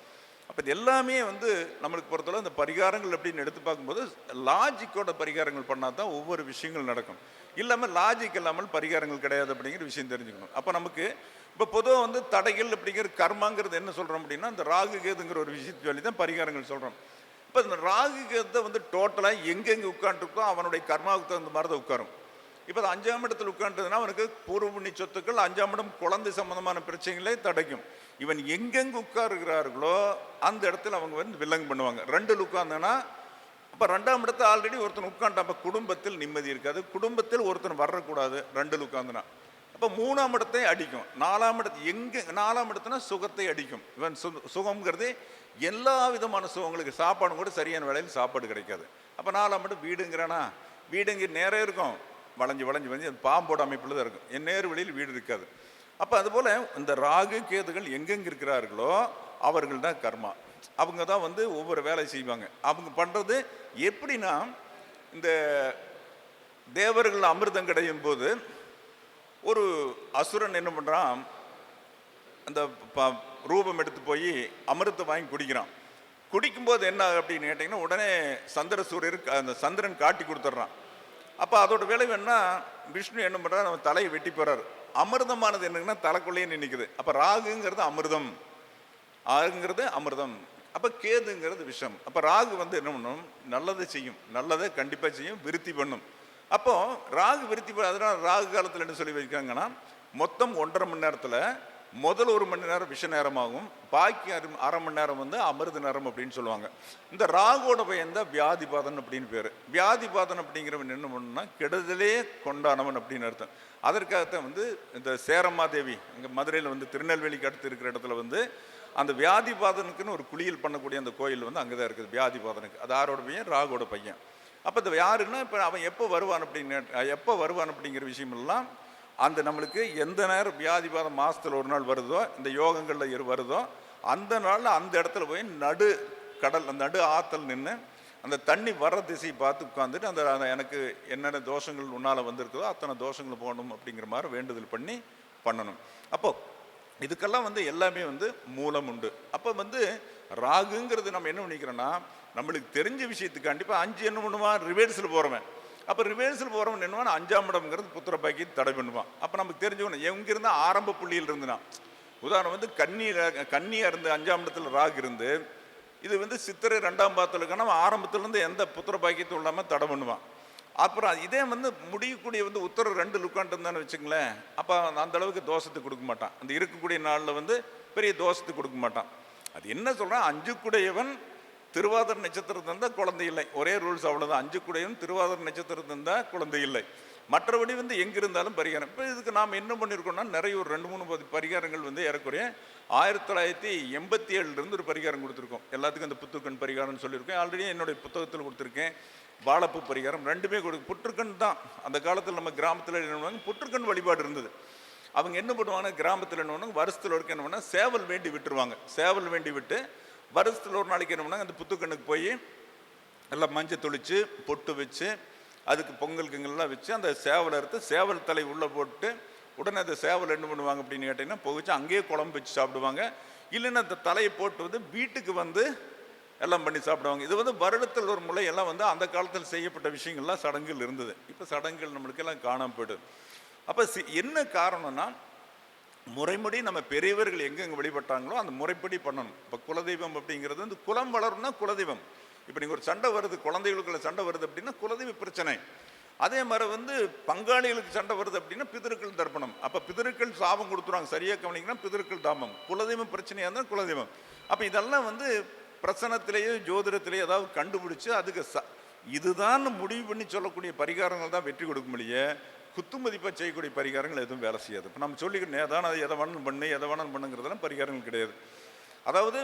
Speaker 2: அப்போ இது எல்லாமே வந்து நம்மளுக்கு பொறுத்தவரை இந்த பரிகாரங்கள் அப்படின்னு எடுத்து பார்க்கும்போது லாஜிக்கோட பரிகாரங்கள் பண்ணால் தான் ஒவ்வொரு விஷயங்கள் நடக்கும். இல்லாமல் லாஜிக் இல்லாமல் பரிகாரங்கள் கிடையாது அப்படிங்கிற விஷயம் தெரிஞ்சுக்கணும். அப்போ நமக்கு இப்போ பொதுவாக வந்து தடைகள் அப்படிங்கிற கர்மாங்கிறது என்ன சொல்கிறோம் அப்படின்னா இந்த ராகு கேதுங்கிற ஒரு விஷயத்தை சொல்லி தான் பரிகாரங்கள் சொல்கிறோம். இப்போ இந்த ராகு கேதை வந்து டோட்டலாக எங்கெங்கே உட்காந்துருக்கோ அவனுடைய கர்மாவுக்கு தகுந்த மாதிரி தான் உட்காரும். இப்போ அது 5ஆம் இடத்துல உட்காந்துதுன்னா அவனுக்கு பூர்வ புண்ணிய சொத்துக்கள், 5ஆம் இடம் குழந்தை சம்பந்தமான பிரச்சனைகளே தடைக்கும். இவன் எங்கெங்கு உட்காருகிறார்களோ அந்த இடத்துல அவங்க வந்து வில்லங்கு பண்ணுவாங்க. 2 உட்கார்ந்தனா அப்போ 2ஆம் இடத்துல ஆல்ரெடி ஒருத்தன் உட்காந்துட்டான். அப்போ குடும்பத்தில் நிம்மதி இருக்காது, குடும்பத்தில் ஒருத்தன் வரக்கூடாது. 2 உட்காந்துனா அப்போ 3ஆம் இடத்தை அடிக்கும். 4ஆம் இடத்து எங்கே 4ஆம் இடத்துனா சுகத்தை அடிக்கும். இவன் சுகம்ங்கிறது எல்லா விதமான சுகங்களுக்கு, சாப்பாடும் கூட சரியான வேலையில் சாப்பாடு கிடைக்காது. அப்போ 4ஆம் இடம் வீடுங்கிறானா, வீடு இங்கே நேரம் இருக்கும், வளைஞ்சு வளைஞ்சு வளைஞ்சு அது பாம்போட அமைப்பில் தான் இருக்கும், என் நேர் வழியில் வீடு இருக்காது. அப்போ அதுபோல் இந்த ராகு கேதுகள் எங்கெங்கே இருக்கிறார்களோ அவர்கள் தான் கர்மா. அவங்க தான் வந்து ஒவ்வொரு வேலை செய்வாங்க. அவங்க பண்ணுறது எப்படின்னா, இந்த தேவர்கள் அமிர்தம் கிடையும் போது ஒரு அசுரன் என்ன பண்ணுறான், அந்த ரூபம் எடுத்து போய் அமிர்தத்தை வாங்கி குடிக்கிறான். குடிக்கும்போது என்ன அப்படின்னு கேட்டிங்கன்னா, உடனே சந்திர சூரியருக்கு அந்த சந்திரன் காட்டி கொடுத்துட்றான். அப்போ அதோட விளைவு என்ன, விஷ்ணு என்ன பண்ணுறாரு, நம்ம தலையை வெட்டி போகிறார். அமிர்தமானது என்னங்கன்னா தலைக்குள்ளேயே நிற்குது. அப்போ ராகுங்கிறது அமிர்தம், ஆகுங்கிறது அமிர்தம், அப்போ கேதுங்கிறது விஷம். அப்போ ராகு வந்து என்ன பண்ணும், நல்லதை செய்யும், நல்லதை கண்டிப்பாக செய்யும், விருத்தி பண்ணும். அப்போ ராகு விருத்தி, அதனால ராகு காலத்தில் என்ன சொல்லி வைக்காங்கன்னா, மொத்தம் 1.5 மணி நேரத்தில் முதல் 1 மணி நேரம் விஷ நேரமாகும், பாக்கி 1/2 மணி நேரம் வந்து அமிர்த நேரம் அப்படின்னு சொல்லுவாங்க. இந்த ராகுவோட பையன் தான் வியாதிபாதன் அப்படின்னு பேர். வியாதிபாதன் அப்படிங்கிறவன் என்ன பண்ணணும்னா கெடுதலே கொண்டானவன் அப்படின்னு அர்த்தம். அதற்காகத்தான் வந்து இந்த சேரம்மாதேவி இங்கே மதுரையில் வந்து திருநெல்வேலிக்கு அடுத்து இருக்கிற இடத்துல வந்து அந்த வியாதிபாதனுக்குன்னு ஒரு குளியல் பண்ணக்கூடிய அந்த கோயில் வந்து அங்கே தான் இருக்குது. வியாதிபாதனுக்கு அது யாரோட பையன், ராகுவோட பையன். அப்போ இந்த யாருன்னா, இப்போ அவன் எப்போ வருவான் அப்படிங்கிற விஷயமெல்லாம் அந்த நம்மளுக்கு எந்த நேரம் வியாதிபாதம் மாதத்தில் ஒரு நாள் வருதோ, இந்த யோகங்களில் வருதோ, அந்த நாளில் அந்த இடத்துல போய் நடு கடல், அந்த நடு ஆற்றல் நின்று அந்த தண்ணி வர்ற திசையை பார்த்து உட்காந்துட்டு அந்த எனக்கு என்னென்ன தோஷங்கள் உன்னால் வந்திருக்குதோ அத்தனை தோஷங்கள் போகணும் அப்படிங்கிற மாதிரி வேண்டுதல் பண்ணி பண்ணணும். அப்போது இதுக்கெல்லாம் வந்து எல்லாமே வந்து மூலம் உண்டு. அப்போ வந்து ராகுங்கிறது நம்ம என்ன பண்ணிக்கிறோன்னா, நம்மளுக்கு தெரிஞ்ச விஷயத்துக்கு கண்டிப்பாக 5 என்ன பண்ணுவான், ரிவேர்ஸில் போகிறவன். அப்போ ரிவேர்ஸில் போகிறவன் என்னவான், 5ஆம் இடம்ங்கிறது புத்திர பாக்கி தடை பண்ணுவான். அப்போ நமக்கு தெரிஞ்சவன எங்கிருந்து ஆரம்ப புள்ளியில் இருந்துனா, உதாரணம் வந்து கன்னியாக இருந்து 5ஆம் இடத்துல ராகு இருந்து, இது வந்து சித்திரை 2ஆம் பாதத்தில் இருக்கான ஆரம்பத்துலேருந்து எந்த புத்திர பாக்கியத்தும் இல்லாமல் தடை பண்ணுவான். அப்புறம் இதே வந்து முடியக்கூடிய வந்து உத்தர 2 உட்காந்துருந்தான்னு வச்சுங்களேன், அப்போ அந்த அளவுக்கு தோஷத்தை கொடுக்க மாட்டான். அந்த இருக்கக்கூடிய நாளில் வந்து பெரிய தோஷத்தை கொடுக்க மாட்டான். அது என்ன சொல்கிறான், 5 குடையவன் திருவாதிரை நட்சத்திரம் தந்தால் குழந்தை இல்லை, ஒரே ரூல்ஸ் அவ்வளோதான். 5 குடையவன் திருவாதிரை நட்சத்திரம் தந்தால் குழந்தை இல்லை, மற்றபடி வந்து எங்கே இருந்தாலும் பரிகாரம். இப்போ இதுக்கு நாம் என்ன பண்ணியிருக்கோம்னா, நிறைய ஒரு 2-3 பரிகாரங்கள் வந்து ஏறக்குறைய 1987 ஒரு பரிகாரம் கொடுத்துருக்கோம். எல்லாத்துக்கும் அந்த புத்துக்கண் பரிகாரம்னு சொல்லியிருக்கேன். ஆல்ரெடி என்னுடைய புத்தகத்தில் கொடுத்துருக்கேன். வாழைப்பூ பரிகாரம் 2மே புற்றுக்கண் தான். அந்த காலத்தில் நம்ம கிராமத்தில் என்ன பண்ணுவாங்க, புற்றுக்கண் வழிபாடு இருந்தது. அவங்க என்ன பண்ணுவாங்க, கிராமத்தில் என்ன பண்ணுவாங்க, வருஷத்தில் ஒருக்க என்ன பண்ணால் சேவல் வேண்டி விட்டுருவாங்க. சேவல் வேண்டி விட்டு வருஷத்தில் ஒரு நாளைக்கு என்ன பண்ணாங்க, அந்த புத்துக்கண்ணுக்கு போய் எல்லாம் மஞ்சள் தொளிச்சு பொட்டு வச்சு அதுக்கு பொங்கல் கிங்கல்லாம் வச்சு அந்த சேவலை அறுத்து சேவல் தலை உள்ளே போட்டு உடனே அந்த சேவல் என்ன பண்ணுவாங்க அப்படின்னு கேட்டிங்கன்னா போச்சு அங்கேயே குழம்பு வச்சு சாப்பிடுவாங்க. இல்லைன்னா அந்த தலையை போட்டு வந்து வீட்டுக்கு வந்து எல்லாம் பண்ணி சாப்பிடுவாங்க. இது வந்து வருடத்தில் ஒரு முறை எல்லாம் வந்து அந்த காலத்தில் செய்யப்பட்ட விஷயங்கள்லாம் சடங்குகள் இருந்தது. இப்போ சடங்குகள் நம்மளுக்கு எல்லாம் காணாமல் போயிடுது. அப்போ என்ன காரணம்னா, முறைப்படி நம்ம பெரியவர்கள் எங்கெங்கே வழிபட்டாங்களோ அந்த முறைப்படி பண்ணணும். இப்போ குலதெய்வம் அப்படிங்கிறது வந்து குலம் வளரும்னா குலதெய்வம். இப்போ நீங்கள் ஒரு சண்டை வருது, குழந்தைகளுக்குள்ள சண்டை வருது அப்படின்னா குலதெய்வ பிரச்சனை. அதே மாதிரி வந்து பங்காளிகளுக்கு சண்டை வருது அப்படின்னா பிதருக்கள் தர்ப்பணம். அப்போ பிதருக்கள் சாபம் கொடுத்துருவாங்க, சரியாக கவனிங்கன்னா பிதருக்கள் தாபம். குலதெய்வம் பிரச்சனையாக இருந்தால் குலதெய்வம். அப்போ இதெல்லாம் வந்து பிரசனத்திலேயே ஜோதிடத்திலேயே ஏதாவது கண்டுபிடிச்சு அதுக்கு இதுதான் முடிவு பண்ணி சொல்லக்கூடிய பரிகாரங்கள் தான் வெற்றி கொடுக்க முடியும். குத்து மதிப்பாக செய்யக்கூடிய பரிகாரங்கள் எதுவும் வேலை செய்யாது. இப்போ நம்ம சொல்லிக்கணும் ஏதான அது எதை வேணும் பண்ணு எதை வேணும் பண்ணுங்கிறதெல்லாம் பரிகாரங்கள் கிடையாது. அதாவது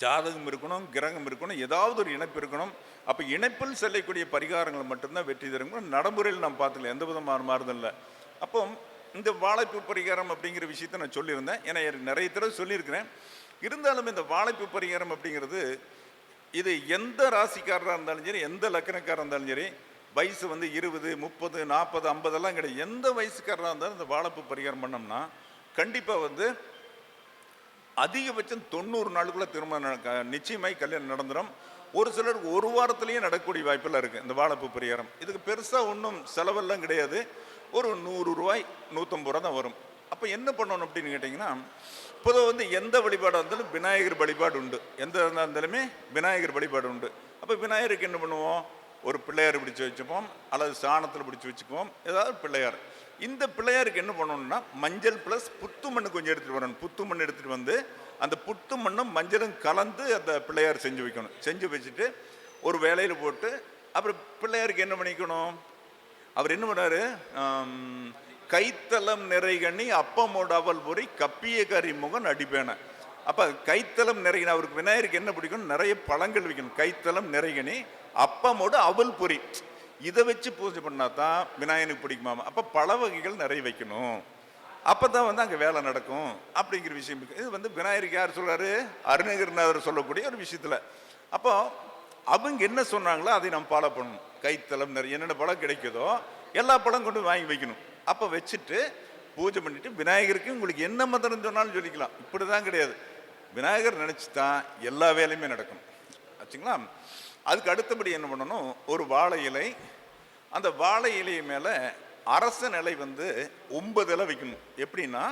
Speaker 2: ஜாதகம் இருக்கணும், கிரகம் இருக்கணும், ஏதாவது ஒரு இணைப்பு இருக்கணும். அப்போ இணைப்பில் செல்லக்கூடிய பரிகாரங்கள் மட்டும்தான் வெற்றி தரும். நடைமுறையில் நான் பார்த்துல எந்த விதமான மாறுதல் இல்லை. அப்போ இந்த வாழைப்பூ பரிகாரம் அப்படிங்கிற விஷயத்த நான் சொல்லியிருந்தேன். ஏன்னா நிறைய தடவை சொல்லியிருக்கிறேன். இருந்தாலும் இந்த வாழைப்பூ பரிகாரம் அப்படிங்கிறது இது எந்த ராசிக்காரராக இருந்தாலும் சரி, எந்த லக்கணக்காரராக இருந்தாலும் சரி, வயசு வந்து 20, 30, 40, 50 கிடையாது. எந்த வயசுக்காரராக இருந்தாலும் இந்த வாழைப்பூ பரிகாரம் பண்ணோம்னா கண்டிப்பாக வந்து அதிகபட்சம் 90 நாளுக்குள்ளே திருமணம் நிச்சயமாய் கல்யாணம் நடந்துடும். ஒரு சிலருக்கு 1 வாரத்திலேயே நடக்கக்கூடிய வாய்ப்பெல்லாம் இருக்குது இந்த வாழைப்பூ பரிகாரம். இதுக்கு பெருசாக ஒன்றும் செலவெல்லாம் கிடையாது. ஒரு 100 ரூபாய் 150 ரூபா தான் வரும். அப்போ என்ன பண்ணணும் அப்படின்னு கேட்டிங்கன்னா, பொதுவாக வந்து எந்த வழிபாடாக இருந்தாலும் விநாயகர் வழிபாடு உண்டு. எந்த இருந்தாலுமே விநாயகர் வழிபாடு உண்டு. அப்போ விநாயகருக்கு என்ன பண்ணுவோம், ஒரு பிள்ளையார் பிடிச்சி வச்சுப்போம், அல்லது சாணத்தில் பிடிச்சி வச்சுக்குவோம், ஏதாவது பிள்ளையார். இந்த பிள்ளையாருக்கு என்ன பண்ணணும்னா மஞ்சள் ப்ளஸ் புத்து மண்ணு கொஞ்சம் எடுத்துகிட்டு வரணும். புத்து மண் எடுத்துகிட்டு வந்து அந்த புத்து மண்ணும் மஞ்சளும் கலந்து அந்த பிள்ளையார் செஞ்சு வைக்கணும். செஞ்சு வச்சுட்டு ஒரு வேலையில் போட்டு அப்புறம் பிள்ளையாருக்கு என்ன பண்ணிக்கணும், அவர் என்ன பண்ணார், கைத்தலம் நிறைகணி அப்பமோட அவல் பொறி கப்பிய கறி முகம் அடிப்பேன. அப்போ கைத்தலம் நிறைகணி, அவருக்கு விநாயகருக்கு என்ன பிடிக்கும், நிறைய பழங்கள் வைக்கணும். கைத்தலம் நிறைகணி அப்பமோட அவல் பொறி, இதை வச்சு பூஜை பண்ணா தான் விநாயகனுக்கு பிடிக்குமாமா. அப்போ பழ வகைகள் நிறைய வைக்கணும், அப்போ தான் வந்து அங்கே வேலை நடக்கும் அப்படிங்கிற விஷயம் இருக்குது. இது வந்து விநாயகருக்கு யார் சொல்கிறாரு, அருணகிரிநாதர் சொல்லக்கூடிய ஒரு விஷயத்தில். அப்போ அவங்க என்ன சொன்னாங்களோ அதை நம்ம ஃபாலோ பண்ணணும். கைத்தலம் நிறைய என்னென்ன பழம் கிடைக்குதோ எல்லா பழம் கொண்டு வாங்கி வைக்கணும். அப்போ வச்சுட்டு பூஜை பண்ணிட்டு விநாயகருக்கு உங்களுக்கு என்ன மந்திரம் சொன்னாலும் சொல்லிக்கலாம். இப்படி தான் கிடையாது, விநாயகர் நினச்சி தான் எல்லா வேலையுமே நடக்கும் ஆச்சுங்களா. அதுக்கு அடுத்தபடி என்ன பண்ணணும், ஒரு வாழை இலை, அந்த வாழை இலை மேலே அரச நிலை வந்து 9 இலை வைக்கணும். எப்படின்னா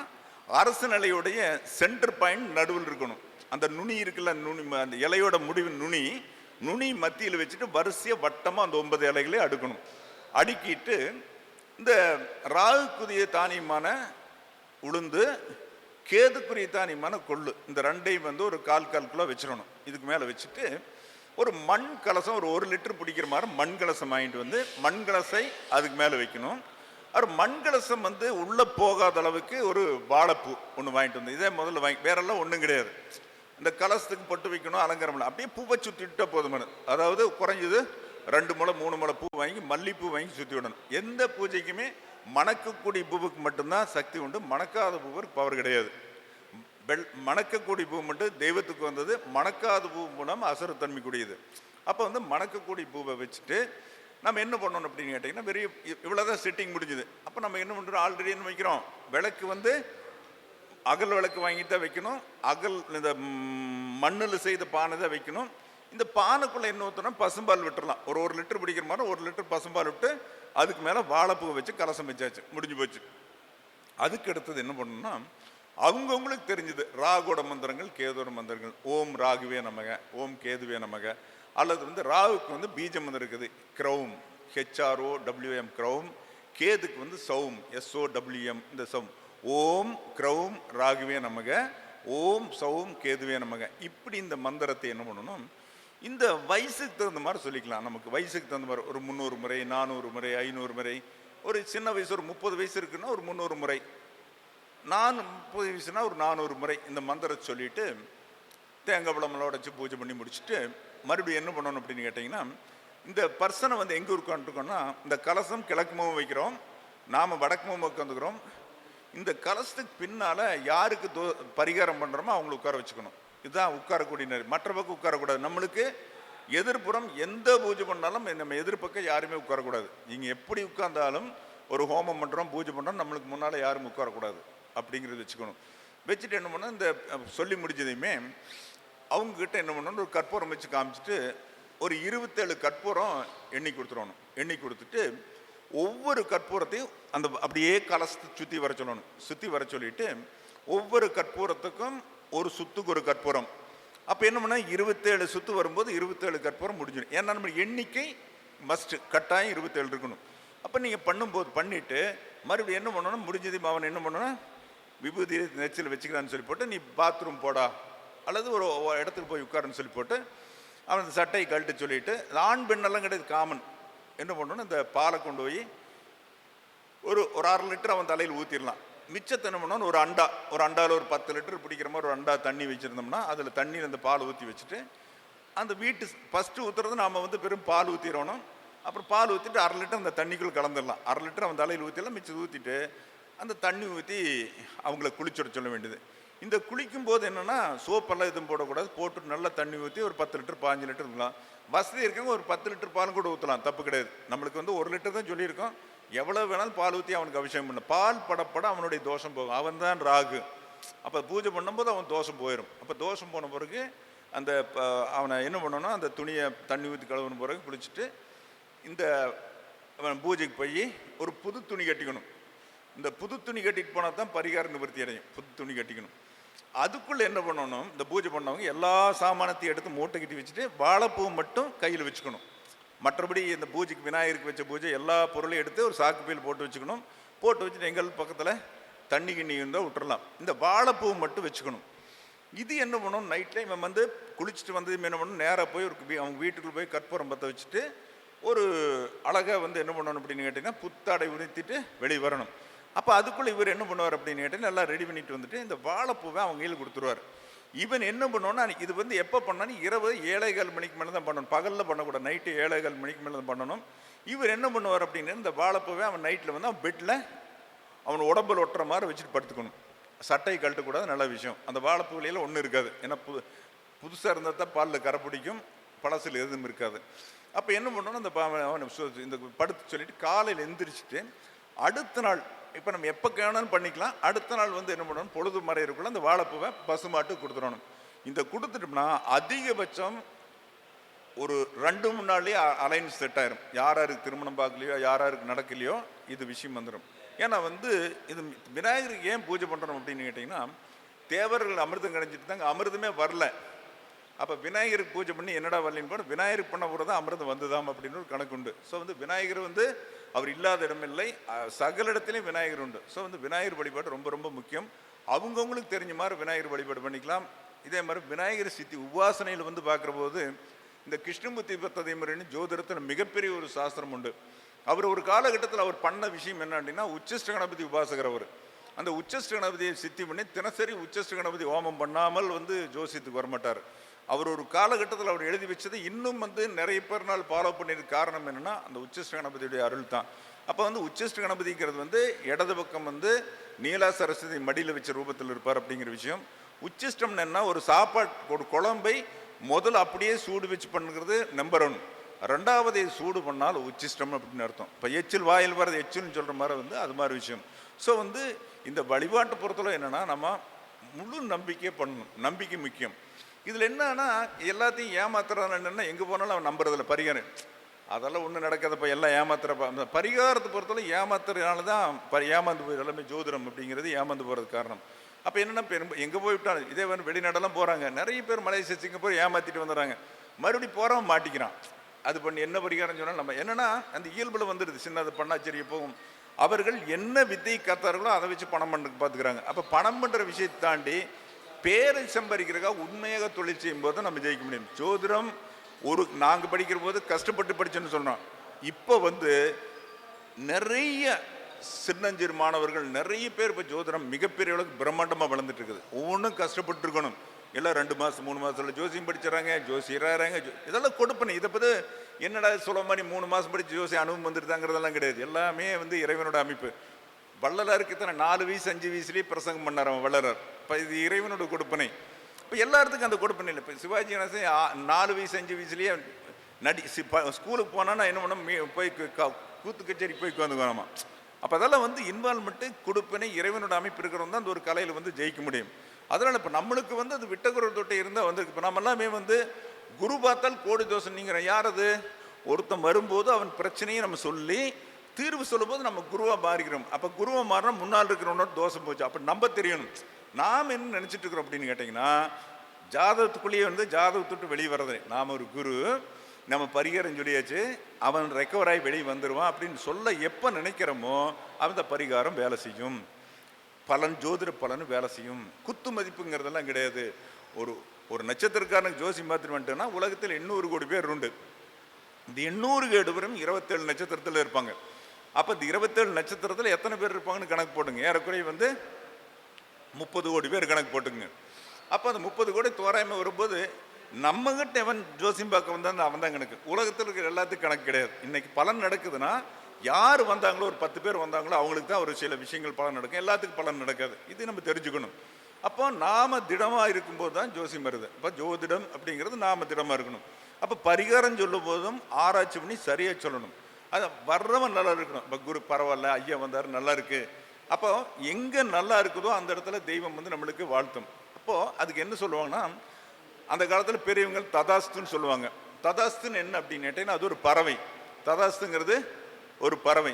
Speaker 2: அரச நிலையுடைய சென்டர் பாயிண்ட் நடுவில் இருக்கணும். அந்த நுனி இருக்குல்ல, நுனி அந்த இலையோட முடிவு நுனி மத்தியில் வச்சுட்டு வரிசையாக வட்டமாக அந்த 9 இலைகளே அடுக்கணும். அடுக்கிட்டு இந்த ராகுக்குரிய தானியமான உளுந்து, கேதுக்குரிய தானியமான கொள்ளு, இந்த ரெண்டையும் வந்து ஒரு 1/4 கிலோ வச்சிடணும். இதுக்கு மேலே வச்சுட்டு ஒரு மண் கலசம், ஒரு 1 லிட்டர் பிடிக்கிற மாதிரி மண் கலசம் வாங்கிட்டு வந்து மண் கலசை அதுக்கு மேலே வைக்கணும். அவர் மண் கலசம் வந்து உள்ளே போகாத அளவுக்கு ஒரு வாழைப்பூ ஒன்று வாங்கிட்டு வந்து, இதே முதல்ல வாங்கி, வேறெல்லாம் ஒன்றும் கிடையாது. இந்த கலசத்துக்கு பொட்டு வைக்கணும், அலங்காரம் பண்ணலாம், அப்படியே பூவை சுற்றிட்டா போதுமான. அதாவது குறைஞ்சது 2 முளை 3 முளை பூ வாங்கி, மல்லிப்பூ வாங்கி சுற்றி விடணும். எந்த பூஜைக்குமே மணக்கக்கூடிய பூவுக்கு மட்டும்தான் சக்தி உண்டு, மணக்காத பூவுக்கு பவர் கிடையாது. மணக்கக்கூடிய பூ மட்டும் தெய்வத்துக்கு வந்தது, மணக்காத பூ மூலம் அசுரத்தன்மை கூடியது. அப்போ வந்து மணக்கக்கூடிய பூவை வச்சுட்டு நம்ம என்ன பண்ணணும் அப்படின்னு கேட்டிங்கன்னா, வெறும் இவ்வளோதான் செட்டிங் முடிஞ்சுது. அப்போ நம்ம என்ன பண்ணுறோம், ஆல்ரெடி என்ன வைக்கிறோம், விளக்கு வந்து அகல் விளக்கு வாங்கி தான் வைக்கணும். அகல் இந்த மண்ணில் செய்த பானை தான் வைக்கணும். இந்த பானைக்குள்ளே என்ன ஊற்றணும், பசும்பால் விட்டுறலாம். ஒரு 1 லிட்டர் பிடிக்கிற மாதிரி 1 லிட்டர் பசும்பால் விட்டு அதுக்கு மேலே வாழைப்பூ வச்சு கலசம் வச்சாச்சு, முடிஞ்சு போச்சு. அதுக்கு அடுத்தது என்ன பண்ணணும்னா, அவங்கவுங்களுக்கு தெரிஞ்சது ராகோட மந்திரங்கள், கேதோட மந்திரங்கள். ஓம் ராகுவே நமக, ஓம் கேதுவே நமக, அல்லது வந்து ராகுக்கு வந்து பீஜ மந்திரம் இருக்குது, கிரௌம், HROWM கிரௌம். கேதுக்கு வந்து சௌம், SOWM இந்த சௌம். ஓம் கிரௌம் ராகுவே நமக, ஓம் சௌம் கேதுவே நமக. இப்படி இந்த மந்திரத்தை என்ன பண்ணணும், இந்த வயசுக்கு தகுந்த மாதிரி சொல்லிக்கலாம். நமக்கு வயசுக்கு தகுந்த மாதிரி ஒரு 300 முறை, 400 முறை, 500 முறை. ஒரு சின்ன வயசு ஒரு 30 வயசு இருக்குன்னா ஒரு 300 முறை, 30 வயசுனா ஒரு 400 முறை இந்த மந்திரத்தை சொல்லிட்டு தேங்காய் பழமெல்லாம் உடைச்சு பூஜை பண்ணி முடிச்சுட்டு மறுபடியும் என்ன பண்ணணும் அப்படின்னு கேட்டிங்கன்னா, இந்த பர்சனை வந்து எங்கே உட்காந்துருக்கோம்னா, இந்த கலசம் கிழக்கு முகம் வைக்கிறோம், நாம் வடக்கு முகம் உட்காந்துக்கிறோம். இந்த கலசத்துக்கு பின்னால் யாருக்கு பரிகாரம் பண்ணுறோமோ அவங்களை உட்கார வச்சுக்கணும். இதுதான் உட்காரக்கூடிய நேரம். மற்ற பக்கம் உட்காரக்கூடாது. நம்மளுக்கு எதிர்ப்புறம் எந்த பூஜை பண்ணாலும் நம்ம எதிர்பக்கம் யாருமே உட்காரக்கூடாது. நீங்கள் எப்படி உட்கார்ந்தாலும் ஒரு ஹோமம் பண்ணுறோம், பூஜை பண்ணுறோம், நம்மளுக்கு முன்னால் யாரும் உட்காரக்கூடாது அப்படிங்கிறது வச்சுக்கணும். வச்சுட்டு என்ன பண்ணோம், இந்த சொல்லி முடிஞ்சதையுமே அவங்கக்கிட்ட என்ன பண்ணணும், ஒரு கற்பூரம் வச்சு காமிச்சிட்டு ஒரு 27 கற்பூரம் எண்ணி கொடுத்துடணும். எண்ணி கொடுத்துட்டு ஒவ்வொரு கற்பூரத்தையும் அந்த அப்படியே கலசத்தை சுற்றி வர சொல்லணும். சுற்றி வர சொல்லிட்டு ஒவ்வொரு கற்பூரத்துக்கும் ஒரு சுத்துக்கு ஒரு கற்பூரம். அப்போ என்ன பண்ணால் 27 சுற்று வரும்போது 27 கற்பூரம் முடிஞ்சிடும். ஏன்னா நம்ம எண்ணிக்கை மஸ்ட்டு கட்டாயம் 27 இருக்கணும். அப்போ நீங்கள் பண்ணும்போது பண்ணிவிட்டு மறுபடியும் என்ன பண்ணணும், முடிஞ்சது அவன் என்ன பண்ணணும், விபூதி நெச்சில் வச்சுக்கிறான்னு சொல்லி போட்டு நீ பாத்ரூம் போடா அல்லது ஒரு இடத்துக்கு போய் உட்காருன்னு சொல்லி போட்டு அவன் சட்டையை கழட்டு சொல்லிட்டு, ஆண் பெண்ணெல்லாம் கிடையாது, காமன். என்ன பண்ணணும், இந்த பாலை கொண்டு போய் ஒரு 1/2 லிட்டர் அவன் தலையில் ஊற்றிடலாம். மிச்சத்தை என்ன பண்ணணும், ஒரு அண்டாவில் ஒரு 10 லிட்டர் பிடிக்கிற மாதிரி ஒரு அண்டா தண்ணி வச்சுருந்தோம்னா அதில் தண்ணியில் அந்த பால் ஊற்றி வச்சுட்டு அந்த வீட்டு ஃபஸ்ட்டு ஊற்றுறது நாம் வந்து பெரும் பால் ஊற்றிடணும். அப்புறம் பால் ஊற்றிட்டு 1/2 லிட்டர் அந்த தண்ணிக்குள்ளே கலந்துடலாம். 1/2 லிட்டர் அவன் தலையில் ஊற்றிடலாம், மிச்சம் ஊற்றிட்டு அந்த தண்ணி ஊற்றி அவங்கள குளிச்சுட சொல்ல வேண்டியது. இந்த குளிக்கும் போது என்னென்னா சோப்பெல்லாம் எதுவும் போடக்கூடாது, போட்டு நல்லா தண்ணி ஊற்றி ஒரு 10 லிட்டர் 15 லிட்டர் இருக்கலாம். வசதி இருக்கவங்க ஒரு 10 லிட்டர் பாலும் கூட ஊற்றலாம், தப்பு கிடையாது. நம்மளுக்கு வந்து 1 லிட்டர் தான் சொல்லியிருக்கோம். எவ்வளோ வேணாலும் பால் ஊற்றி அவனுக்கு அபிஷேகம் பண்ண, பால் படப்பட அவனுடைய தோஷம் போகும். அவன் தான் ராகு. அப்போ பூஜை பண்ணும்போது அவன் தோஷம் போயிடும். அப்போ தோஷம் போன பிறகு அந்த அவனை என்ன பண்ணணும்னா அந்த துணியை தண்ணி ஊற்றி கழுவுன பிறகு குளிச்சுட்டு இந்த அவன் பூஜைக்கு போய் ஒரு புது துணி கட்டிக்கணும். இந்த புது துணி கட்டிட்டு போனால் தான் பரிகார நிவர்த்தி அடையும். புது துணி கட்டிக்கணும். அதுக்குள்ளே என்ன பண்ணணும், இந்த பூஜை பண்ணவங்க எல்லா சாமானத்தையும் எடுத்து மூட்டை கட்டி வச்சுட்டு வாழைப்பூ மட்டும் கையில் வச்சுக்கணும். மற்றபடி இந்த பூஜைக்கு விநாயகருக்கு வச்ச பூஜை எல்லா பொருளையும் எடுத்து ஒரு சாக்கு பையில் போட்டு வச்சுக்கணும். போட்டு வச்சுட்டு எங்கள் பக்கத்தில் தண்ணி கிண்ணி இருந்தால் விட்டுறலாம். இந்த வாழைப்பூ மட்டும் வச்சுக்கணும். இது என்ன பண்ணணும், நைட் டைம் வந்து குளிச்சுட்டு வந்து என்ன பண்ணணும், நேராக போய் ஒரு அவங்க வீட்டுக்குள்ளே போய் கற்பூரம் பற்ற வச்சுட்டு ஒரு அழகாக வந்து என்ன பண்ணணும் அப்படின்னு கேட்டிங்கன்னா புத்தாடை உடுத்திட்டு வெளியே வரணும். அப்போ அதுக்குள்ளே இவர் என்ன பண்ணுவார் அப்படின்னு கேட்டால் எல்லாம் ரெடி பண்ணிட்டு வந்துட்டு இந்த வாழைப்பூவை அவங்க கையில் கொடுத்துருவார். இவன் என்ன பண்ணுவோன்னா, இது வந்து எப்போ பண்ணாலும் இரவு 7:15 மணிக்கு மேலே தான் பண்ணணும், பகலில் பண்ணக்கூடாது, நைட்டு 7:15 மணிக்கு மேலே தான் பண்ணணும். இவர் என்ன பண்ணுவார் அப்படின்னு, இந்த வாழைப்பூவை அவன் நைட்டில் வந்து அவன் பெட்டில் அவன் உடம்பில் ஒட்டுற மாதிரி வச்சுட்டு படுத்துக்கணும். சட்டை கழட்டக்கூடாது, நல்ல விஷயம். அந்த வாழைப்பூவிலையில் ஒன்றும் இருக்காது, ஏன்னா புதுசாக இருந்தால் தான் பாலில் கரை பிடிக்கும், பழசில் எதுவும் இருக்காது. அப்போ என்ன பண்ணணும், அந்த அவனை இந்த படுத்து சொல்லிட்டு காலையில் எந்திரிச்சிட்டு அடுத்த நாள், இப்போ நம்ம எப்போ கேனாலும் பண்ணிக்கலாம், அடுத்த நாள் வந்து என்ன பண்ணணும், பொழுது மறையிறக்குள்ள அந்த வாழைப்பூவை பசுமாட்டு கொடுத்துடணும். இந்த கொடுத்துட்டோம்னா அதிகபட்சம் ஒரு 2-3 நாள்லேயே அலைன்ஸ் செட் ஆயிரும். யாருக்கு திருமணம் பார்க்கலையோ, யாருக்கு நடக்கலையோ இது விஷயம் வந்துடும். ஏன்னா வந்து இது விநாயகருக்கு ஏன் பூஜை பண்ணுறோம் அப்படின்னு கேட்டிங்கன்னா, தேவர்கள் அமிர்தம் கிடைச்சிட்டு தாங்க, அமிர்தமே வரல. அப்போ விநாயகருக்கு பூஜை பண்ணி என்னடா வரலின்னு போட, விநாயகருக்கு பண்ண போகிறது தான் அமிர்தம் வந்துதாம் அப்படின்னு ஒரு கணக்கு உண்டு. ஸோ வந்து விநாயகர் வந்து அவர் இல்லாத இடமில்லை, சகல இடத்துலையும் விநாயகர் உண்டு. ஸோ வந்து விநாயகர் வழிபாடு ரொம்ப ரொம்ப முக்கியம். அவங்கவுங்களுக்கு தெரிஞ்ச மாதிரி விநாயகர் வழிபாடு பண்ணிக்கலாம். இதே மாதிரி விநாயகர் சித்தி உபாசனையில் வந்து பார்க்குற போது இந்த கிருஷ்ணமூர்த்தி பத்ததைமுறைன்னு ஜோதிடத்தில் மிகப்பெரிய ஒரு சாஸ்திரம் உண்டு. அவர் ஒரு காலகட்டத்தில் அவர் பண்ண விஷயம் என்ன அப்படின்னா, உச்சிஷ்ட கணபதி உபாசகர். அவர் அந்த உச்சிஷ்ட கணபதியை சித்தி பண்ணி தினசரி உச்சிஷ்ட கணபதி ஹோமம் பண்ணாமல் வந்து ஜோசியத்துக்கு வரமாட்டார். அவர் ஒரு காலகட்டத்தில் அவர் எழுதி வச்சது இன்னும் வந்து நிறைய பேர் நாள் ஃபாலோ பண்ணியிருக்க காரணம் என்னென்னா, அந்த உச்சிஷ்ட கணபதியுடைய அருள் தான். அப்போ வந்து உச்சிஷ்ட கணபதிங்கிறது வந்து இடது பக்கம் வந்து நீலா சரஸ்வதி மடியில் வச்ச ரூபத்தில் இருப்பார் அப்படிங்கிற விஷயம். உச்சிஷ்டம்னு என்ன, ஒரு ஒரு குழம்பை முதல்ல அப்படியே சூடு வச்சு பண்ணுறது நம்பர் 1. ரெண்டாவது சூடு பண்ணால் உச்சிஷ்டம் அப்படின்னு அர்த்தம். இப்போ எச்சில் வாயில் வர்றது எச்சில்னு சொல்கிற மாதிரி வந்து அது மாதிரி விஷயம். ஸோ வந்து இந்த வழிபாட்டு பொறுத்தளவு என்னென்னா, நம்ம முழு நம்பிக்கையே பண்ணணும், நம்பிக்கை முக்கியம். இதில் என்னன்னா, எல்லாத்தையும் ஏமாத்துறான்னு என்னென்னா, எங்கே போனாலும் அவன் நம்புறதில்ல. பரிகாரம் அதெல்லாம் ஒன்றும் நடக்காதப்போ, எல்லாம் ஏமாத்துறப்ப. அந்த பரிகாரத்தை பொறுத்தவரை ஏமாத்துறதுனால தான் ஏமாந்து போய் எல்லாமே ஜோதிடம் அப்படிங்கிறது ஏமாந்து போகிறதுக்கு காரணம். அப்போ என்னென்னா, எங்கே போய்விட்டாலும் இதே வந்து வெளிநாடெல்லாம் போகிறாங்க, நிறைய பேர் மலேசியா சிங்கப்பூர் ஏமாற்றிட்டு வந்துடுறாங்க, மறுபடியும் போகிறவன் மாட்டிக்கிறான். அது பண்ணி என்ன பரிகாரம் சொன்னால் நம்ம என்னென்னா அந்த இயல்பில் வந்துடுது, சின்னது பண்ணாச்சரிய போகும். அவர்கள் என்ன வித்தை கத்தார்களோ அதை வச்சு பணம் பண்ணுறதுக்கு பார்த்துக்கிறாங்க. அப்போ பணம் பண்ணுற விஷயத்தை தாண்டி பேரை சம்பாதிக்கிறதுக்காக உண்மையாக தொழில் செய்யும் போது நம்ம ஜெயிக்க முடியும். ஜோதிடம் நாங்கள் படிக்கிற போது கஷ்டப்பட்டு படிச்சோன்னு சொன்னோம். இப்போ வந்து நிறைய சின்னஞ்சிறு மாணவர்கள் நிறைய பேர் இப்போ ஜோதிடம் மிகப்பெரிய அளவுக்கு பிரம்மாண்டமாக வளர்ந்துட்டு இருக்குது. ஒவ்வொன்றும் கஷ்டப்பட்டு இருக்கணும். எல்லாம் 2 மாதம் 3 மாதத்தில் ஜோசியம் படிச்சுறாங்க, ஜோசியராகிறாங்க. இதெல்லாம் கொடுப்பேன். இதை பற்றி என்னடா சொல்ல மாதிரி 3 மாதம் படித்து ஜோசியம் அனுபவம் வந்துருதாங்கிறதெல்லாம் கிடையாது. எல்லாமே வந்து இறைவனோட அமைப்பு. வள்ளலாருக்கு தானே 4 வயசு 5 வயசுலேயே பிரசங்கம் பண்ணார் அவன் வள்ளலார். இப்போ இது இறைவனோட கொடுப்பனை. இப்போ எல்லாத்துக்கும் அந்த கொடுப்பனை இல்லை. இப்போ சிவாஜி கணேசன் 4 வயசு 5 வயசுலேயே ஸ்கூலுக்கு போனால் என்ன பண்ண போய் கூத்து கச்சேரி போய் உட்காந்துக்கணுமா. அப்போ அதெல்லாம் வந்து இன்வால்மெண்ட்டு கொடுப்பனை இறைவனோட அமைப்பு இருக்கிறவங்க தான் அந்த ஒரு கலையில் வந்து ஜெயிக்க முடியும். அதனால் இப்போ நம்மளுக்கு வந்து அது விட்டகுரல் தொட்டை இருந்தால் வந்து இப்போ நம்ம எல்லாமே வந்து குரு பார்த்தால் கோடி தோஷம் நீங்கிற. யார் அது? ஒருத்தன் வரும்போது அவன் பிரச்சனையை நம்ம சொல்லி தீர்வு சொல்லும்போது நம்ம குருவாக மாறிக்கிறோம். அப்போ குருவாக மாறினா முன்னால் இருக்கிறவனோட தோஷம் போச்சு. அப்போ நம்ம தெரியணும் நாம் என்ன நினச்சிட்டு இருக்கிறோம் அப்படின்னு கேட்டிங்கன்னா, ஜாதகத்துக்குள்ளேயே வந்து ஜாதகத்துட்டு வெளியே வர்றது நாம் ஒரு குரு, நம்ம பரிகாரம் சொல்லியாச்சு, அவன் ரெக்கவர் ஆகி வெளியே வந்துடுவான் அப்படின்னு சொல்ல எப்போ நினைக்கிறோமோ அந்த பரிகாரம் வேலை செய்யும். பலன் ஜோதிட பலன் வேலை செய்யும். குத்து மதிப்புங்கிறதெல்லாம் கிடையாது. ஒரு நட்சத்திரக்காரனுக்கு ஜோசியம் பார்த்துட்டு வந்துட்டோன்னா உலகத்தில் 800 கோடி பேர் உண்டு. இந்த 800 கோடி பேரும் 27 நட்சத்திரத்தில் இருப்பாங்க. அப்போ இந்த 27 நட்சத்திரத்தில் எத்தனை பேர் இருப்பாங்கன்னு கணக்கு போட்டுங்க. ஏறக்குறைய வந்து 30 கோடி பேர் கணக்கு போட்டுங்க. அப்போ அந்த 30 கோடி தோராயமாக வரும்போது நம்மகிட்ட எவன் ஜோசியம் பார்க்க வந்தால் அவன் தான் கணக்கு. உலகத்தில் இருக்கிற எல்லாத்துக்கும் கணக்கு கிடையாது. இன்னைக்கு பலன் நடக்குதுன்னா யார் வந்தாங்களோ, ஒரு 10 பேர் வந்தாங்களோ அவங்களுக்கு தான் ஒரு சில விஷயங்கள் பலன் நடக்கும், எல்லாத்துக்கும் பலன் நடக்காது. இது நம்ம தெரிஞ்சுக்கணும். அப்போ நாம திடமாக இருக்கும்போது தான் ஜோசியம் வருது. அப்போ ஜோதிடம் அப்படிங்கிறது நாம திடமாக இருக்கணும். அப்போ பரிகாரம் சொல்லும் போதும் ஆராய்ச்சி பண்ணி சரியாக சொல்லணும். அது வர்றவன் நல்லா இருக்கணும். இப்போ குரு பரவாயில்ல, ஐயா வந்தார், நல்லா இருக்கு. அப்போ எங்கே நல்லா இருக்குதோ அந்த இடத்துல தெய்வம் வந்து நம்மளுக்கு வாழ்த்தும். அப்போது அதுக்கு என்ன சொல்லுவாங்கன்னா, அந்த காலத்தில் பெரியவங்க ததாஸ்துன்னு சொல்லுவாங்க. ததாஸ்துன்னு என்ன அப்படின்னு கேட்டீங்கன்னா, அது ஒரு பறவை. ததாஸ்துங்கிறது ஒரு பறவை.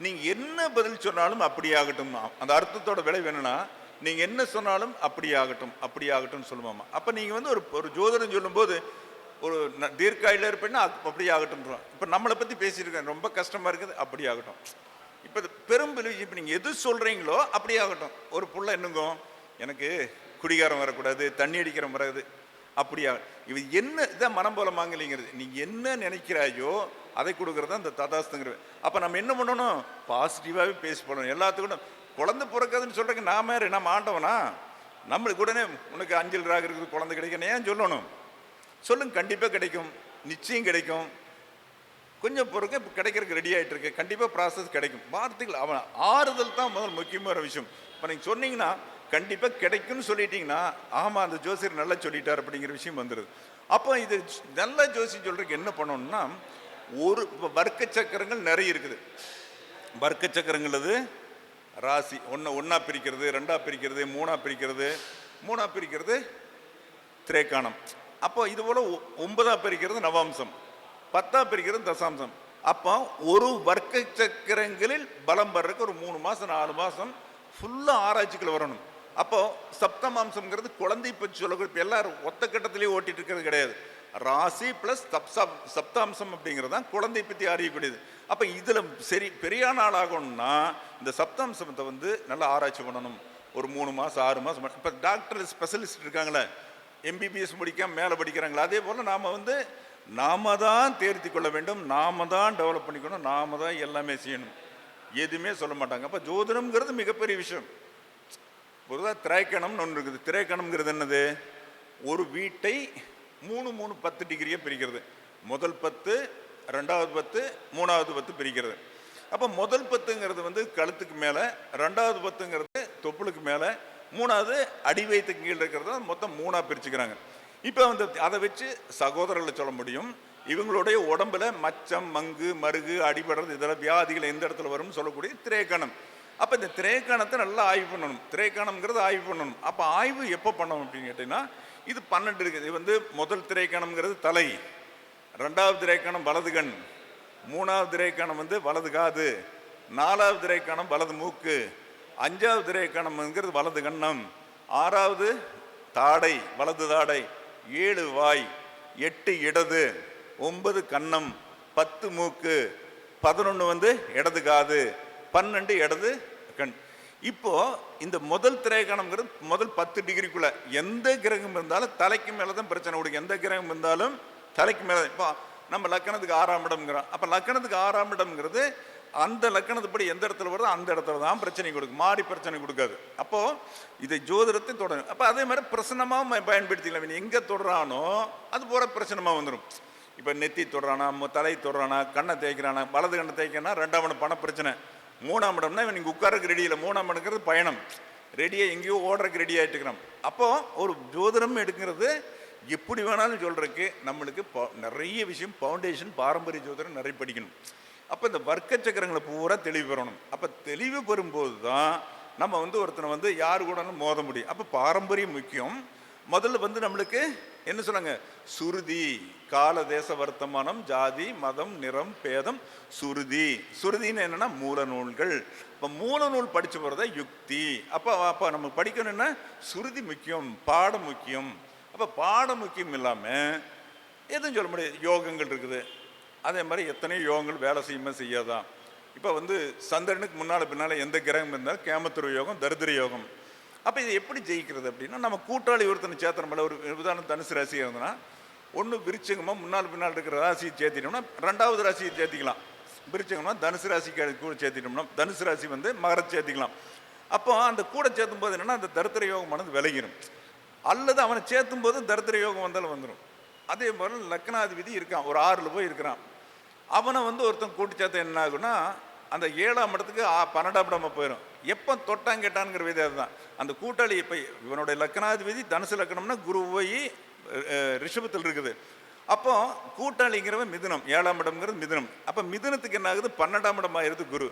Speaker 2: நீங்கள் என்ன பதில் சொன்னாலும் அப்படி ஆகட்டும். அந்த அர்த்தத்தோட விளைவு என்னன்னா, நீங்கள் என்ன சொன்னாலும் அப்படி ஆகட்டும், அப்படி ஆகட்டும்னு சொல்லுவாமா. அப்போ நீங்கள் வந்து ஒரு ஜோதிடம் சொல்லும்போது ஒரு தீர்க்காயில் இருப்பேன்னா அப்படி ஆகட்டும். இப்போ நம்மளை பற்றி பேசியிருக்கேன், ரொம்ப கஷ்டமாக இருக்குது, அப்படி ஆகட்டும். இப்போ பெரும்பெரு இப்போ நீங்கள் எது சொல்கிறீங்களோ அப்படி ஆகட்டும். ஒரு புள்ள என்னங்கோ, எனக்கு குடிகாரம் வரக்கூடாது, தண்ணி அடிக்கிறோம் வராது, அப்படியா. இது என்ன இதான் மனம் போல மாங்கலிங்கிறது. நீ என்ன நினைக்கிறாயோ அதை கொடுக்குறது அந்த ததாஸ்துங்கிறது. அப்போ நம்ம என்ன பண்ணணும், பாசிட்டிவாகவே பேசி போடணும். எல்லாத்துக்கும் குழந்தை பிறக்காதுன்னு சொல்கிறக்கு நாம யாரு? நம்ம ஆண்டவனா? நம்மளுக்கு உடனே உனக்கு அஞ்சல் ராக இருக்குது குழந்தை கிடைக்கணும் ஏன் சொல்லணும்? சொல்லுங்க, கண்டிப்பாக கிடைக்கும், நிச்சயம் கிடைக்கும். கொஞ்சம் பொறுக்க இப்போ கிடைக்கிறதுக்கு ரெடி ஆகிட்டு இருக்கு, கண்டிப்பாக ப்ராசஸ் கிடைக்கும். வார்த்தைகள் அவன் ஆறுதல் தான் முதல் முக்கியமான விஷயம். இப்போ நீங்கள் சொன்னீங்கன்னா கண்டிப்பாக கிடைக்கும்னு சொல்லிட்டீங்கன்னா ஆமாம் அந்த ஜோசியர் நல்லா சொல்லிட்டார் அப்படிங்கிற விஷயம் வந்துடுது. அப்போ இது நல்ல ஜோசியம் சொல்றதுக்கு என்ன பண்ணணும்னா, ஒரு வர்க்க சக்கரங்கள் நிறைய இருக்குது. வர்க்க சக்கரங்கள் அது ராசி ஒன்றா பிரிக்கிறது, ரெண்டாக பிரிக்கிறது, மூணாக பிரிக்கிறது, மூணாக பிரிக்கிறது திரேக்கானம். அப்போ இது போல் 9ஆக பிரிக்கிறது நவாம்சம், 10ஆக பிரிக்கிறது தசாம்சம். அப்போ ஒரு வர்க்க சக்கரங்களில் பலம் வர்றதுக்கு ஒரு 3 மாதம் 4 மாதம் ஃபுல்லாக ஆராய்ச்சிகள் வரணும். அப்போ சப்தமாம்சம்ங்கிறது குழந்தை பற்றி சொல்லக்கூடிய எல்லாரும் ஒத்த கட்டத்திலேயே ஓட்டிட்டு இருக்கிறது கிடையாது. ராசி பிளஸ் சப்தாம்சம் அப்படிங்கிறது தான் குழந்தை பற்றி அறியக்கூடியது. அப்போ இதில் சரி பெரியான ஆளாகணும்னா இந்த சப்தாம்சத்தை வந்து நல்லா ஆராய்ச்சி பண்ணணும். ஒரு 3 மாதம் 6 மாதம். இப்போ டாக்டர் ஸ்பெஷலிஸ்ட் இருக்காங்களே, எம்பிபிஎஸ் முடிக்காம மேலே படிக்கிறாங்களா, அதே போல் நாம தான் தேர்த்தி கொள்ள வேண்டும், நாம தான் டெவலப் பண்ணிக்கணும், நாம தான் எல்லாமே செய்யணும். எதுவுமே சொல்ல மாட்டாங்க. அப்போ ஜோதிடம்ங்கிறது மிகப்பெரிய விஷயம். பொதுவாக திரைக்கணம்னு ஒன்று இருக்குது. திரைக்கணம்ங்கிறது என்னது? ஒரு வீட்டை 3 10 டிகிரியை பிரிக்கிறது. முதல் 10, ரெண்டாவது 10, மூணாவது 10 பிரிக்கிறது. அப்போ முதல் 10ங்கிறது வந்து கழுத்துக்கு மேலே, ரெண்டாவது 10ங்கிறது தொப்புளுக்கு மேலே, மூணாவது அடி வயிற்றுக்கு கீழே இருக்கிறத மொத்தம் 3ஆக பிரிச்சுக்கிறாங்க. இப்போ வந்து அதை வச்சு சகோதரர்களை சொல்ல முடியும். இவங்களுடைய உடம்புல மச்சம், மங்கு, மருகு, அடிபடுறது, இதெல்லாம் வியாதிகள் எந்த இடத்துல வரும்னு சொல்லக்கூடிய திரைக்கணம். அப்போ இந்த திரைக்கணத்தை நல்லா ஆய்வு பண்ணணும். திரைக்கணம்ங்கிறது ஆய்வு பண்ணணும். அப்போ ஆய்வு எப்போ பண்ணணும் அப்படின்னு கேட்டிங்கன்னா, இது 12 இருக்குது. இது வந்து முதல் திரைக்கணம்ங்கிறது தலை, ரெண்டாவது திரைக்கணம் வலது கண், மூணாவது திரைக்கணம் வந்து வலது காது, நாலாவது திரைக்கணம் வலது மூக்கு, அஞ்சாவது திரைக்கணம்ங்கிறது வலது கண்ணம், ஆறாவது தாடை வலது தாடை, 7 வாய், 8 இடது, 9 கன்னம், 10 மூக்கு, 11 வந்து இடது காது, 12 இடது கண். இப்போ இந்த முதல் திரைக்கணம்ங்கிறது முதல் 10 டிகிரிக்குள்ள எந்த கிரகம் இருந்தாலும் தலைக்கு மேலே தான் பிரச்சனை கொடுக்கும். எந்த கிரகம் இருந்தாலும் தலைக்கு மேலே. இப்போ நம்ம லக்கணத்துக்கு 6ஆம் இடம்ங்கிறோம். அப்போ லக்கணத்துக்கு 6ஆம் இடம்ங்கிறது அந்த லக்கணத்துப்படி எந்த இடத்துல வருதோ அந்த இடத்துல தான் பிரச்சனை கொடுக்கும், மாறி பிரச்சனை கொடுக்காது. அப்போ இதை ஜோதிடத்தை தொடரும். அப்போ அதே மாதிரி பிரச்சனமாக பயன்படுத்திக்கலாம். எங்கே தொடரானோ அது போகிற பிரச்சனமாக வந்துடும். இப்போ நெத்தி தொடரானா, தலை தொடரானா, கண்ணை தேய்க்கிறானா, வலது கண்ணை தேய்க்கிறானா 2ஆம் இடம் பண பிரச்சனை, 3ஆம் இடம்னா இவன் நீங்கள் உட்காரக்கு ரெடி இல்லை, 3ஆம் இடங்கிறது பயணம், ரெடியாக எங்கேயோ ஓடுறதுக்கு ரெடி ஆகிட்டு இருக்கிறோம். அப்போது ஒரு ஜோதிடம் எடுக்கிறது எப்படி வேணாலும் சொல்கிறதுக்கு நம்மளுக்கு நிறைய விஷயம் ஃபவுண்டேஷன் பாரம்பரிய ஜோதிடம் நிறைய படிக்கணும். அப்போ இந்த வர்க்க சக்கரங்களை பூரா தெளிவு பெறணும். அப்போ தெளிவு பெறும்போது தான் நம்ம வந்து ஒருத்தனை வந்து யாரு கூட மோத முடியும். அப்போ பாரம்பரியம் முக்கியம். முதல்ல வந்து நம்மளுக்கு என்ன சொன்னாங்க? சுருதி, கால தேச வர்த்தமானம், ஜாதி, மதம், நிறம், பேதம், சுருதி. சுருதின்னு என்னன்னா மூல நூல்கள். இப்போ மூல நூல் படிச்சு போகிறதா யுக்தி. அப்போ நம்ம படிக்கணும்னா சுருதி முக்கியம், பாடம் முக்கியம். அப்போ பாடம் முக்கியம் இல்லாமல் எதுவும் சொல்ல முடியாது. யோகங்கள் இருக்குது, அதே மாதிரி எத்தனையோ யோகங்கள் வேலை செய்யுமா செய்யாதான். இப்போ வந்து சந்திரனுக்கு முன்னால் பின்னால் எந்த கிரகம் இருந்தாலும் கேமத்துரு யோகம், தரித்திர யோகம். அப்போ இதை எப்படி ஜெயிக்கிறது அப்படின்னா, நம்ம கூட்டாளி ஒருத்தனை சேர்த்தனமில்ல. ஒரு உதாரணம் தனுசு ராசியாக இருந்ததுன்னா ஒன்று விருச்சகமாக முன்னால் பின்னால் இருக்கிற ராசியை சேர்த்திட்டோம்னா 2வது ராசியை சேர்த்திக்கலாம். விருச்சகம்னா தனுசு ராசிக்கு கூட சேர்த்திட்டோம்னா தனுசு ராசி வந்து மகரத்தை சேர்த்திக்கலாம். அப்போ அந்த கூட சேர்த்தும் போது என்னென்னா அந்த தரித்திர யோகமானது விலகிடும். அல்லது அவனை சேர்த்தும் போது தரித்திர யோகம் வந்தாலும் வந்துடும். அதே போல் லக்னாதிபதி இருக்கான், ஒரு 6ல் போய் இருக்கிறான். அவனை வந்து ஒருத்தன் கூட்டி சேர்த்த என்ன ஆகுன்னா அந்த 7ஆம் இடத்துக்கு 12ஆம் இடமா போயிடும். எப்போ தொட்டான் கேட்டான்ங்கிற விதி அதுதான். அந்த கூட்டாளி இப்போ இவனுடைய லக்னாதிபதி தனுசு லக்னம்னா குரு போய் ரிஷபத்தில் இருக்குது. அப்போ கூட்டாளிங்கிறவன் மிதுனம், 7ஆம் இடம்ங்கிறது மிதுனம். அப்போ மிதுனத்துக்கு என்ன ஆகுது? 12ஆம் இடம் ஆயிருது குரு.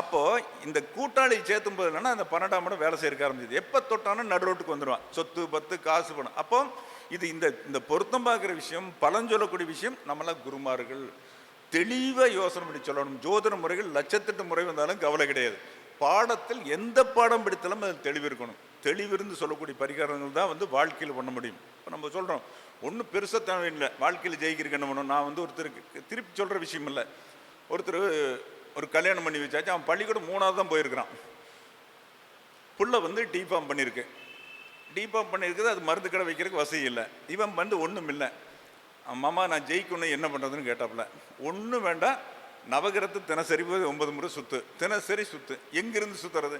Speaker 2: அப்போது இந்த கூட்டாளி சேர்த்தும் போது என்னன்னா அந்த 12ஆம் இடம் வேலை செய்ய ஆரம்பிச்சது. எப்போ தொட்டானோ நடுரோட்டுக்கு வந்துடுவான். சொத்து பத்து காசு பணம். அப்போ இது இந்த பொருத்தம் பார்க்குற விஷயம், பலன் சொல்லக்கூடிய விஷயம் நம்மளாம் குருமார்கள் தெளிவாக யோசனை பண்ணி சொல்லணும். ஜோதிட முறைகள் 1,08 முறை வந்தாலும் கவலை கிடையாது. பாடத்தில் எந்த பாடம் படித்தாலும் அது தெளிவு இருக்கணும். தெளிவிருந்து சொல்லக்கூடிய பரிகாரங்கள் தான் வந்து வாழ்க்கையில் பண்ண முடியும். இப்போ நம்ம சொல்கிறோம் ஒன்றும் பெருசாக தேவையில்லை, வாழ்க்கையில் ஜெயிக்கிறதுக்கு என்ன பண்ணணும். நான் வந்து ஒருத்தருக்கு திருப்பி சொல்கிற விஷயம் இல்லை. ஒருத்தர் ஒரு கல்யாணம் பண்ணி வச்சாச்சு, அவன் பள்ளிக்கூடம் 3வது தான் போயிருக்கிறான். புள்ள வந்து டிஃபார்ம் பண்ணியிருக்கு. டிஃபார்ம் பண்ணியிருக்குது, அது மருந்து கடை வைக்கிறதுக்கு வசதி இல்லை. இவன் வந்து ஒன்றும் இல்லை. மாமா நான் ஜெயிக்கணும் என்ன பண்ணுறதுன்னு கேட்டாப்புல. ஒன்றும் வேண்டாம், நவகிரத்து தினசரி 9 முறை சுற்று, தினசரி சுற்று. எங்கேருந்து சுற்றுறது?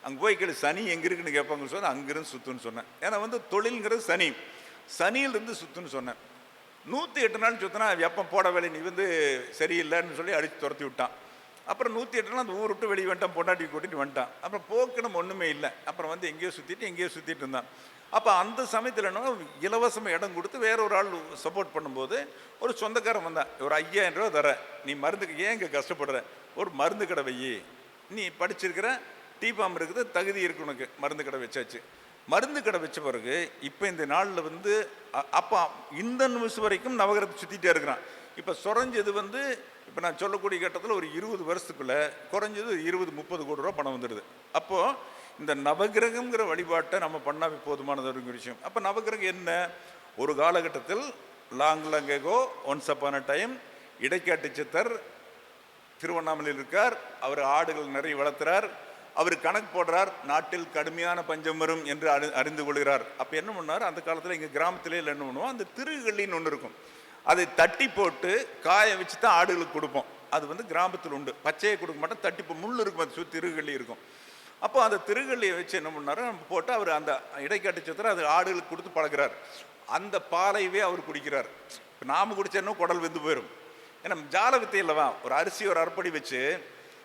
Speaker 2: அங்கே போய் கேளு சனி எங்கே இருக்குன்னு கேட்பாங்கன்னு சொன்னால் அங்கிருந்து சுற்றுன்னு சொன்னேன். ஏன்னா வந்து தொழில்ங்கிறது சனி, சனியிலிருந்து சுற்றுன்னு சொன்னேன். 108 நாள் சுற்றினா எப்போ போட வேலை நீ வந்து சரியில்லைன்னு சொல்லி அடித்து துரத்தி விட்டான். அப்புறம் 108 நாள் அந்த ஊர் விட்டு வெளியே வந்துட்டான், பொண்டாட்டி கூட்டிகிட்டு வந்துட்டான். அப்புறம் போக்கணும் ஒன்றுமே இல்லை. அப்புறம் வந்து எங்கேயோ சுற்றிட்டு இருந்தான். அப்போ அந்த சமயத்தில் என்ன இலவசமாக இடம் கொடுத்து வேற ஒரு ஆள் சப்போர்ட் பண்ணும்போது ஒரு சொந்தக்காரன் வந்தான், ஒரு 5000 ரூபா தர, நீ மருந்துக்கு ஏன் இங்கே கஷ்டப்படுற, ஒரு மருந்து கடை வையி, நீ படிச்சிருக்கிற, டிபாம் இருக்குது, தகுதி இருக்கு உனக்கு, மருந்து கடை வச்சாச்சு. மருந்து கடை வச்ச பிறகு இப்போ இந்த நாளில் வந்து அப்போ இந்த நிமிஷம் வரைக்கும் நவகிரகத்தை சுற்றிட்டே இருக்கிறான். இப்போ குறைஞ்சது வந்து இப்போ நான் சொல்லக்கூடிய கட்டத்தில் ஒரு 20 வருஷத்துக்குள்ளே குறைஞ்சது 20-30 கோடி ரூபா பணம் வந்துடுது. அப்போது இந்த நவகிரகங்கிற வழிபாட்டை நம்ம பண்ணால் போதுமானது ஒரு விஷயம். அப்போ நவகிரகம் என்ன, ஒரு காலகட்டத்தில் long echo once அப்பான time Idaikattu சித்தர் திருவண்ணாமலையில் இருக்கார். அவர் ஆடுகள் நிறைய வளர்த்துறார். அவர் கணக்கு போடுறார், நாட்டில் கடுமையான பஞ்சம் வரும் என்று அறிந்து கொள்கிறார். அப்போ என்ன பண்ணார், அந்த காலத்தில் எங்கள் கிராமத்திலே என்ன பண்ணுவோம், அந்த திருகள்ளின்னு ஒன்று இருக்கும், அதை தட்டி போட்டு காய வச்சு தான் ஆடுகளுக்கு கொடுப்போம். அது வந்து கிராமத்தில் உண்டு, பச்சையை கொடுக்க மாட்டோம், தட்டி முள் இருக்கும், அது சுற்றி திருகள்ளி இருக்கும். அப்போ அந்த திருகள்ளியை வச்சு என்ன பண்ணார், நம்ம போட்டு அவர் அந்த இடைக்காட்டு சித்தரை அது ஆடுகளுக்கு கொடுத்து பழகிறார். அந்த பாலையவே அவர் குடிக்கிறார். இப்போ நாம் குடிச்சேன்னா குடல் வெந்து போயிடும். ஏன்னா ஜால வித்தை இல்லவா, ஒரு அரிசி ஒரு அரைப்படி வச்சு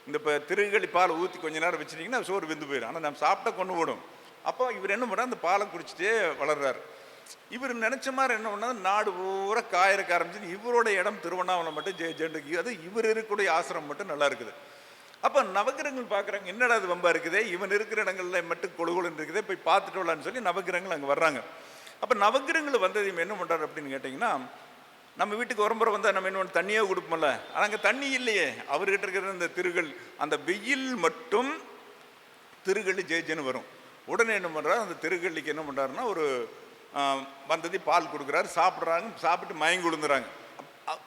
Speaker 2: இந்த இப்போ திருகள்ளி பால் ஊற்றி கொஞ்ச நேரம் வச்சுட்டிங்கன்னா சோறு வெந்து போயிடும். ஆனால் நம்ம சாப்பிட்டா கொண்டு போடும். அப்போ இவர் என்ன பண்ணுறார், அந்த பாலை குடிச்சிட்டே வளர்றார். இவர் நினச்ச மாதிரி என்ன பண்ணால் நாடு பூரா காயறக்க ஆரம்பிச்சு, இவரோட இடம் திருவண்ணாமலை மட்டும் ஜெண்டுக்கு, அது இவர் இருக்கக்கூடிய ஆசிரமம் மட்டும் நல்லா இருக்குது. அப்போ நவகிரகங்கள் பார்க்குறாங்க, என்னடா அது வம்பா இருக்குது, இவன் இருக்கிற இடங்கள்ல மட்டும் கொழுகுலன்னு இருக்குது, போய் பார்த்துட்டு வரலான்னு சொல்லி நவகிரகங்கள் அங்கே வர்றாங்க. அப்போ நவகிரகங்கள் வந்தது என்ன பண்ணுறாரு அப்படின்னு கேட்டிங்கன்னா, நம்ம வீட்டுக்கு உரம்புற வந்தால் நம்ம என்ன தண்ணியே கொடுப்போம்ல, ஆனால் அங்கே தண்ணி இல்லையே, அவர்கிட்ட இருக்கிற இந்த திருகள், அந்த வெயில் மட்டும் திருகள்ளி ஜெயிஜன்னு வரும். உடனே என்ன பண்ணுறாரு, அந்த திருகள்ளிக்கு என்ன பண்ணுறாருன்னா ஒரு வந்ததி பால் கொடுக்குறாரு, சாப்பிட்றாங்க, சாப்பிட்டு மயங்கி விழுந்துறாங்க.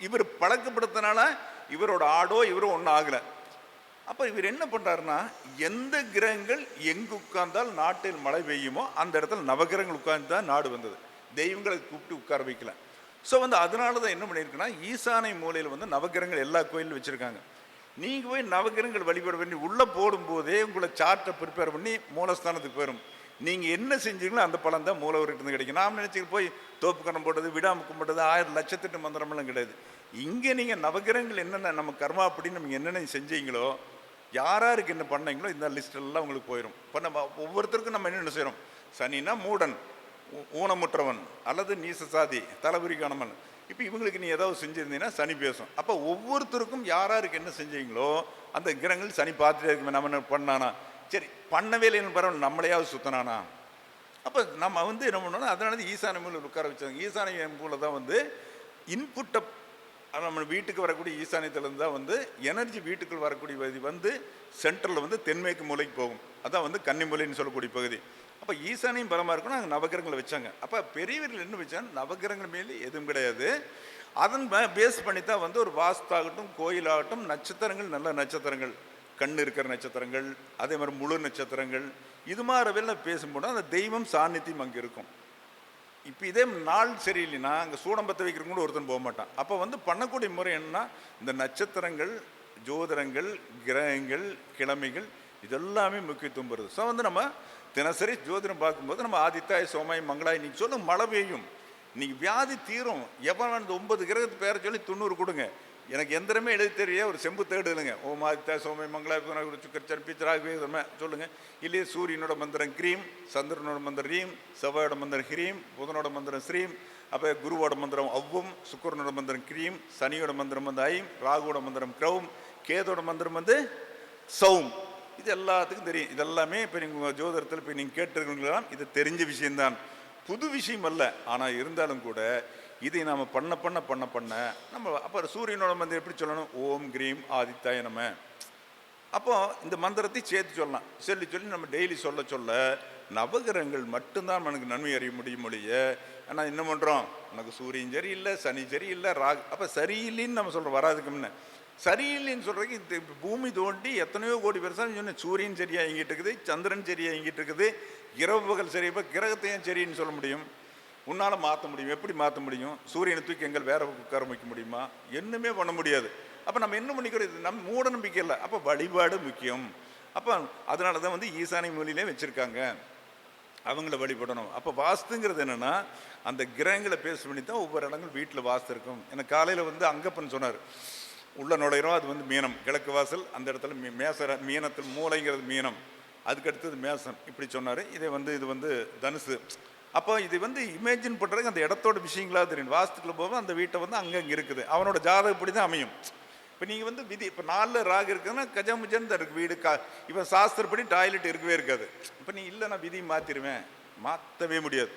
Speaker 2: இவர் பழக்கப்படுத்தினால இவரோட ஆடோ இவரோ ஒன்றும் ஆகலை. அப்போ இவர் என்ன பண்ணுறாருன்னா, எந்த கிரகங்கள் எங்கு உட்கார்ந்தால் நாட்டில் மழை பெய்யுமோ அந்த இடத்துல நவகிரகங்கள் உட்கார்ந்து தான் நாடு வந்தது. தெய்வங்களை கூப்பிட்டு உட்கார வைக்கல. ஸோ வந்து அதனால தான் என்ன பண்ணியிருக்குன்னா, ஈசானை மூலையில் வந்து நவகிரகங்கள் எல்லா கோயிலும் வச்சுருக்காங்க. நீங்கள் போய் நவகிரகங்கள் வழிபட வேண்டி உள்ளே போடும்போதே உங்களை சார்ட்டை ப்ரிப்பேர் பண்ணி மூலஸ்தானத்துக்கு போயிடும். நீங்கள் என்ன செஞ்சீங்களோ அந்த பலன் தான் மூலவர்கிட்ட கிடைக்கும். நாம் நினச்சிட்டு போய் தோப்பு கணம் போட்டது, விடாம கும்பிட்டது, 1000 லட்சத்திட்டு மந்திரமெல்லாம் கிடையாது. இங்கே நீங்கள் நவகிரகங்கள் என்னென்ன நம்ம கர்மா அப்படின்னு நம்ம என்னென்ன செஞ்சீங்களோ, யாராருக்கு என்ன பண்ணீங்களோ இந்த லிஸ்டெல்லாம் உங்களுக்கு போயிடும். இப்போ நம்ம ஒவ்வொருத்தருக்கும் நம்ம என்ன செய்கிறோம், சனினா மூடன், ஊனமுற்றவன் அல்லது நீச சாதி, தலைபுரிக்கானவன், இப்போ இவங்களுக்கு நீ ஏதாவது செஞ்சுருந்தீங்கன்னா சனி பேசும். அப்போ ஒவ்வொருத்தருக்கும் யாராருக்கு என்ன செஞ்சீங்களோ அந்த கிரகங்கள் சனி பார்த்துட்டே இருக்குமே, நம்ம என்ன பண்ணானா, சரி பண்ணவே இல்லைன்னு பரவாயில்ல, நம்மளையாவது சுத்தனானா. அப்போ நம்ம வந்து என்ன பண்ணோம்னா, அதனால ஈசான மூலையில் உட்கார வச்சாங்க. ஈசானிய மூலை தான் வந்து இன்புட்டை நம்ம வீட்டுக்கு வரக்கூடிய ஈசானியத்திலேருந்து தான் வந்து எனர்ஜி வீட்டுக்குள் வரக்கூடிய வந்து சென்ட்ரலில் வந்து தென்மேற்கு மூலைக்கு போகும். அதான் வந்து கன்னிமூலைன்னு சொல்லக்கூடிய பகுதி. அப்போ ஈசானியும் பலமாக இருக்கணும், அங்கே நவகிரகங்களை வச்சாங்க. அப்போ பெரியவர்கள் என்ன வச்சாங்க, நவகிரகங்கள் மேலே எதுவும் கிடையாது. அதன் பேஸ் பண்ணி தான் வந்து ஒரு வாஸ்தாகட்டும் கோயிலாகட்டும் நட்சத்திரங்கள், நல்ல நட்சத்திரங்கள், கண் இருக்கிற நட்சத்திரங்கள், அதே மாதிரி முழு நட்சத்திரங்கள், இது மாதிரி பேசும்போது அந்த தெய்வம் சாநித்தியம் அங்கே இருக்கும். இப்போ இதே நாள் சரியில்லைன்னா அங்கே சூடம்பத்தை வைக்கிறவங்க கூட ஒருத்தன் போக மாட்டான். அப்போ வந்து பண்ணக்கூடிய முறை என்னன்னா, இந்த நட்சத்திரங்கள், ஜோதிடங்கள், கிரகங்கள், கிழமைகள் இதெல்லாமே முக்கியத்துவம் வருது. ஸோ வந்து நம்ம தினசரி ஜோதிடம் பார்க்கும்போது நம்ம ஆதித்தாய், சோமாய், மங்களாய் நீங்கள் சொல்லும் மழை பெய்யும், நீங்கள் வியாதி தீரும். எவன் அந்த 9 கிரகத்து பேரை சொல்லி 90 கொடுங்க, எனக்கு எந்திரமே எழுதி தெரிய ஒரு செம்பு தேடு இல்லைங்க. ஓம் ஆதித்தாய், சோமாய், மங்களாய், சுக்கர், பிச்சராகவே சொல்லுங்கள். இல்லையே சூரியனோட மந்திரம் க்ரீம், சந்திரனோட மந்திரம் ரீம், செவ்வாயோட மந்திரம் ஹ்ரீம், புதனோட மந்திரம் ஸ்ரீம், அப்போ குருவோட மந்திரம் அவ்வும், சுக்கரனோட மந்திரம் க்ரீம், சனியோட மந்திரம் வந்து ஐம், ராகுவோட மந்திரம் க்ரௌம், கேதோட மந்திரம் வந்து சௌம். இது எல்லாத்துக்கும் தெரியும். இதெல்லாமே இப்போ நீங்கள் ஜோதிடத்தில் இப்போ நீங்கள் கேட்டிருக்கீங்களா, இது தெரிஞ்ச விஷயம்தான், புது விஷயம் அல்ல. ஆனால் இருந்தாலும் கூட இதை நாம் பண்ண பண்ண பண்ண பண்ண நம்ம அப்போ சூரியனோட மந்திரம் எப்படி சொல்லணும், ஓம் கிரீம் ஆதித்தாய நம. அப்போ இந்த மந்திரத்தை சேர்த்து சொல்லலாம். சொல்லி நம்ம டெய்லி சொல்ல சொல்ல நவகிரகங்கள் மட்டும்தான் நமக்கு நன்மை அறிய முடியும் ஒழிய. ஆனால் என்ன பண்ணுறோம், உனக்கு சூரியன் சரியில்லை, சனி சரியில்லை, ராகு, அப்போ சரியில்லைன்னு நம்ம சொல்கிறோம். வராதுக்கு முன்ன சரியில்லைன்னு சொல்கிறதுக்கு இந்த பூமி தோண்டி எத்தனையோ கோடி பேர் சொன்ன சூரியன் சரியாக இயங்கிட்டு இருக்குது, சந்திரன் சரியாக இயங்கிட்டு இருக்குது, இரவு பகல் சரி. இப்போ கிரகத்தையும் சரின்னு சொல்ல முடியும், உன்னால் மாற்ற முடியும். எப்படி மாற்ற முடியும், சூரியனை தூக்கி எங்கள் வேற உட்கார வைக்க முடியுமா, என்னமே பண்ண முடியாது. அப்போ நம்ம என்ன பண்ணிக்கிறோம், இது நம்ம மூட நம்பிக்கை இல்லை. அப்போ வழிபாடு முக்கியம். அப்போ அதனால தான் வந்து ஈசானி மூலையிலே வச்சுருக்காங்க, அவங்கள வழிபடணும். அப்போ வாஸ்துங்கிறது என்னென்னா அந்த கிரகங்களை பேஸ் பண்ணி தான் ஒவ்வொரு இடங்கள் வீட்டில் வாஸ்து இருக்கும். எனக்கு காலையில் வந்து அங்கப்பன் சொன்னார், உள்ள நுழையிறோம், அது வந்து மீனம், கிழக்கு வாசல், அந்த இடத்துல மேச மீனத்தில் மூளைங்கிறது மீனம், அதுக்கு அடுத்தது மேசம், இப்படி சொன்னார். இதை வந்து இது வந்து தனுசு. அப்போ இது வந்து இமேஜின் பண்ணுறதுக்கு அந்த இடத்தோட விஷயங்களாக தெரியும். வாஸ்துக்குள்ள போக அந்த வீட்டை வந்து அங்கங்கே இருக்குது, அவனோட ஜாதகப்படி தான் அமையும். இப்போ நீங்கள் வந்து விதி, இப்போ 4 ராகு இருக்குதுன்னா கஜமுஜன் தான் இருக்குது வீடு. இப்போ சாஸ்திரப்படி டாய்லெட் இருக்கவே இருக்காது. இப்போ நீ இல்லை நான் விதி மாற்றிடுவேன், மாற்றவே முடியாது.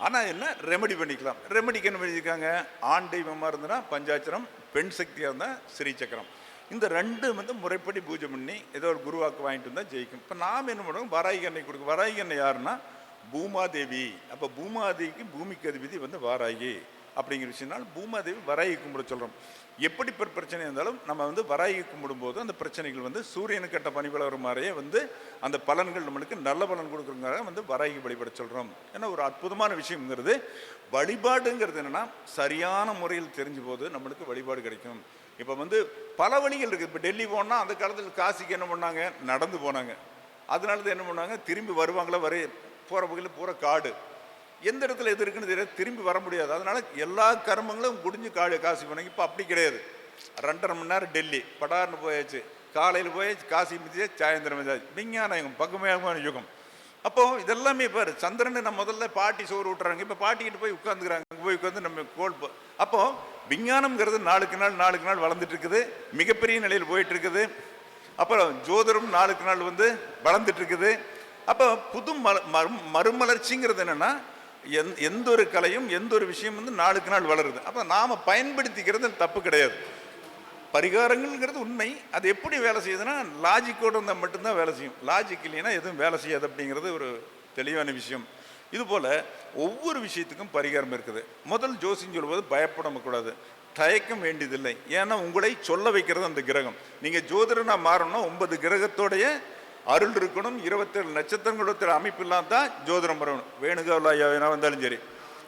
Speaker 2: ஆனால் என்ன ரெமெடி பண்ணிக்கலாம். ரெமெடிக்கு என்ன பண்ணியிருக்காங்க, ஆண் தெய்வமாக இருந்ததுன்னா பஞ்சாட்சரம், பெண் சக்தியாக இருந்தால் ஸ்ரீசக்கரம். இந்த 2 வந்து முறைப்படி பூஜை பண்ணி ஏதோ ஒரு குருவாக்கு வாங்கிட்டு வந்தால் ஜெயிக்கும். இப்போ நாம் என்ன பண்ணுவோம், வராகி எண்ணெய் கொடுக்கும். வராகி எண்ணெய் யாருன்னா பூமாதேவி. அப்போ பூமாதேவிக்கு பூமிக்கு அதிபதி வந்து வாராகி அப்படிங்கிற விஷயம்னால பூமாதேவி வராகி கும்பிட சொல்கிறோம். எப்படி பிரச்சனை இருந்தாலும் நம்ம வந்து வராகி கும்பிடும்போது அந்த பிரச்சனைகள் வந்து சூரியனுக்கு கட்ட பனிபலர் மாதிரியே வந்து அந்த பலன்கள் நம்மளுக்கு நல்ல பலன் கொடுக்குறதுக்காக வந்து வராகி வழிபட சொல்கிறோம். ஏன்னா ஒரு அற்புதமான விஷயங்கிறது வழிபாடுங்கிறது என்னென்னா சரியான முறையில் தெரிஞ்ச போது நம்மளுக்கு வழிபாடு கிடைக்கும். இப்போ வந்து பல வழிகள் இருக்குது. இப்போ டெல்லி போனால் அந்த காலத்தில் காசிக்கு என்ன பண்ணாங்க, நடந்து போனாங்க. அதனால தான் என்ன பண்ணாங்க, திரும்பி வருவாங்களா, போகிற வகையில் பூரா காடு, எந்த இடத்துல எது இருக்குன்னு தெரியாது, திரும்பி வர முடியாது. அதனால எல்லா கர்மங்களும் முடிஞ்சு காசி போனாங்க. இப்போ அப்படி கிடையாது. 2.5 மணி நேரம் டெல்லி படார்னு போயாச்சு, காலையில் போய் காசி மிதிச்சு சாயந்தரம் மிதிச்சு, விஞ்ஞான யுகம், பகுமையான யுகம். அப்போது இதெல்லாமே இப்போ சந்திரனை நம்ம முதல்ல பாட்டி சோறு விட்டுறாங்க, இப்போ பாட்டிக்கிட்டு போய் உட்காந்துக்கிறாங்க, போய் உட்காந்து நம்ம அப்போது விஞ்ஞானம்ங்கிறது நாளுக்கு நாள் வளர்ந்துட்டு இருக்குது, மிகப்பெரிய நிலையில் போயிட்டு இருக்குது. அப்புறம் ஜோதிடம் நாளுக்கு நாள் வந்து வளர்ந்துட்டு இருக்குது. அப்போ புது மறுமலர்ச்சிங்கிறது என்னென்னா எந்த ஒரு கலையும் எந்த ஒரு விஷயம் வந்து நாளுக்கு நாள் வளருது. அப்போ நாம் பயன்படுத்திக்கிறது தப்பு கிடையாது. பரிகாரங்கள்ங்கிறது உண்மை. அது எப்படி வேலை செய்யுதுன்னா லாஜிக்கோடு இருந்தால் மட்டும்தான் வேலை செய்யும், லாஜிக் இல்லைன்னா எதுவும் வேலை செய்யாது அப்படிங்கிறது ஒரு தெளிவான விஷயம். இதுபோல் ஒவ்வொரு விஷயத்துக்கும் பரிகாரம் இருக்குது. முதல் ஜோசியம் சொல்லும்போது பயப்படக்கூடாது, தயக்கம் வேண்டியதில்லை. ஏன்னா உங்களை சொல்ல வைக்கிறது அந்த கிரகம். நீங்கள் ஜோதிடனாக மாறணும்னா 9 கிரகத்தோடைய அருள் இருக்கணும், 27 நட்சத்திரங்களோட அமைப்பு இல்லாமல் தான் ஜோதிடம் வரணும். வேணுகோபால் ஐயா வந்தாலும் சரி.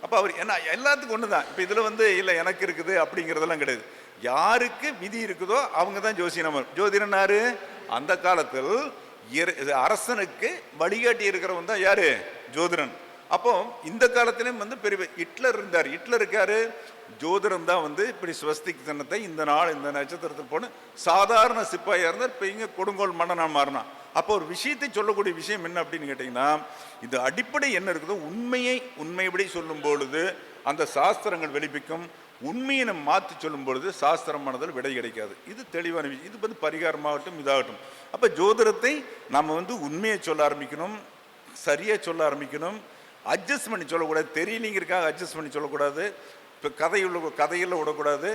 Speaker 2: அப்போ அவர் என்ன எல்லாத்துக்கும் ஒன்று தான். இப்போ இதில் வந்து இல்லை எனக்கு இருக்குது அப்படிங்கிறதெல்லாம் கிடையாது. யாருக்கு விதி இருக்குதோ அவங்க தான் ஜோசியம். ஜோதிடனாரு அந்த காலத்தில் அரசனுக்கு வழிகாட்டி இருக்கிறவன் தான் யாரு, ஜோதிடன். அப்போ இந்த காலத்திலையும் வந்து பெரிய ஹிட்லர் இருந்தார். ஹிட்லர் இருக்காரு, ஜோதிடம் தான் வந்து இப்படி ஸ்வஸ்திக் சின்னத்தை இந்த நாள் இந்த நட்சத்திரத்தில் போன சாதாரண சிப்பாயாக இருந்தார், இப்போ இங்கே கொடுங்கோல் மன்னனாக மாறினா. அப்போ ஒரு விஷயத்தை சொல்லக்கூடிய விஷயம் என்ன அப்படின்னு கேட்டிங்கன்னா, இது அடிப்படை என்ன இருக்குதோ உண்மையை உண்மைப்படி சொல்லும் பொழுது அந்த சாஸ்திரங்கள் வெளிப்பிக்கும். உண்மையை நம்ம மாற்றி சொல்லும் பொழுது சாஸ்திரமானதில் விடை கிடைக்காது. இது தெளிவான விஷயம். இது வந்து பரிகாரமாகட்டும் இதாகட்டும். அப்போ ஜோதிடத்தை நம்ம வந்து உண்மையை சொல்ல ஆரம்பிக்கணும், சரியாக சொல்ல ஆரம்பிக்கணும், அட்ஜஸ்ட் பண்ணி சொல்லக்கூடாது. தெரியலிங்கிறதுக்காக அட்ஜஸ்ட் பண்ணி சொல்லக்கூடாது. இப்போ கதையில் விடக்கூடாது.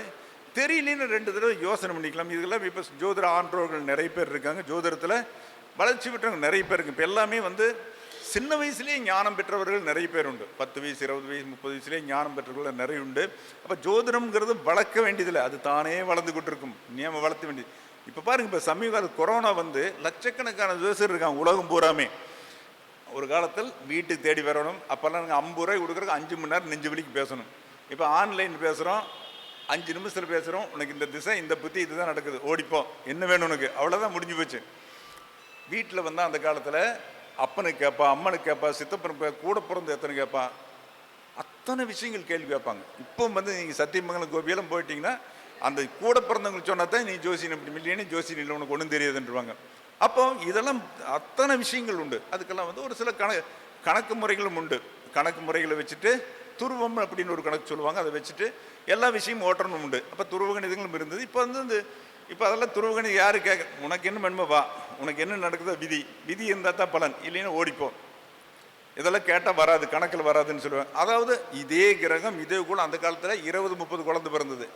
Speaker 2: தெரியலன்னு 2 தடவை யோசனை பண்ணிக்கலாம். இதெல்லாம் இப்போ ஜோதிட ஆன்றோர்கள் நிறைய பேர் இருக்காங்க, ஜோதிடத்தில் வளர்ச்சி பெற்றவங்க நிறைய பேர் இருக்குது. இப்போ எல்லாமே வந்து சின்ன வயசுலேயே ஞானம் பெற்றவர்கள் நிறைய பேர் உண்டு. 10 வயசு 20 வயசு 30 வயசுலேயே ஞானம் பெற்றவர்கள் நிறைய உண்டு. அப்போ ஜோதிடம்ங்கிறது வளர்க்க வேண்டியதில்லை, அது தானே வளர்ந்து கொண்டிருக்கும். நியம வளர்த்த வேண்டியது. இப்போ பாருங்கள், இப்போ சமீப காலத்தில் கொரோனா வந்து லட்சக்கணக்கான ஜோசியர் இருக்காங்க உலகம் பூராமே. ஒரு காலத்தில் வீட்டுக்கு தேடி வரணும், அப்போல்லாம் நாங்கள் 50 ரூபாய் கொடுக்குறதுக்கு 5 மணி நேரம் நெஞ்சு வலிக்கு பேசணும். இப்போ ஆன்லைன் பேசுகிறோம், 5 நிமிஷத்தில் பேசுகிறோம். உனக்கு இந்த திசை இந்த புத்தி இதுதான் நடக்குது, ஓடிப்போம், என்ன வேணும் உனக்கு, அவ்வளோதான், முடிஞ்சு போச்சு. வீட்டில் வந்தால் அந்த காலத்தில் அப்பனுக்கு கேட்பா, அம்மனுக்கு கேட்பா, சித்தப்பனுக்கு கூட பிறந்த எத்தனை கேட்பா, அத்தனை விஷயங்கள் கேள்வி கேட்பாங்க. இப்போ வந்து நீங்கள் சத்தியமங்கலம் கோபியெல்லாம் போயிட்டீங்கன்னா அந்த கூட பிறந்தவங்களுக்கு சொன்னா தான் நீ ஜோசியன் இப்படி மில்லியனே ஜோசியன் இல்லை உனக்கு ஒன்றும் தெரியாதுன்றவாங்க. அப்போ இதெல்லாம் அத்தனை விஷயங்கள் உண்டு. அதுக்கெல்லாம் வந்து ஒரு சில கணக்கு முறைகளும் உண்டு. கணக்கு முறைகளை வச்சுட்டு துருவம் அப்படின்னு ஒரு கணக்கு சொல்லுவாங்க, அதை வச்சுட்டு எல்லா விஷயமும் ஓட்டணும் உண்டு. அப்போ துருவகணிதங்களும் இருந்தது. இப்போ வந்து இப்போ அதெல்லாம் துருவகணிதம் யாரு கேட்க, உனக்கு என்ன வேணுமோ வா, உனக்கு என்ன நடக்குதோ விதி இருந்தால் தான் பலன், இல்லைன்னா ஓடிப்போம். இதெல்லாம் கேட்டால் வராது, கணக்கில் வராதுன்னு சொல்லுவேன். அதாவது இதே கிரகம் இதே கோள் அந்த காலத்தில் 20-30 குழந்தை பிறந்தது.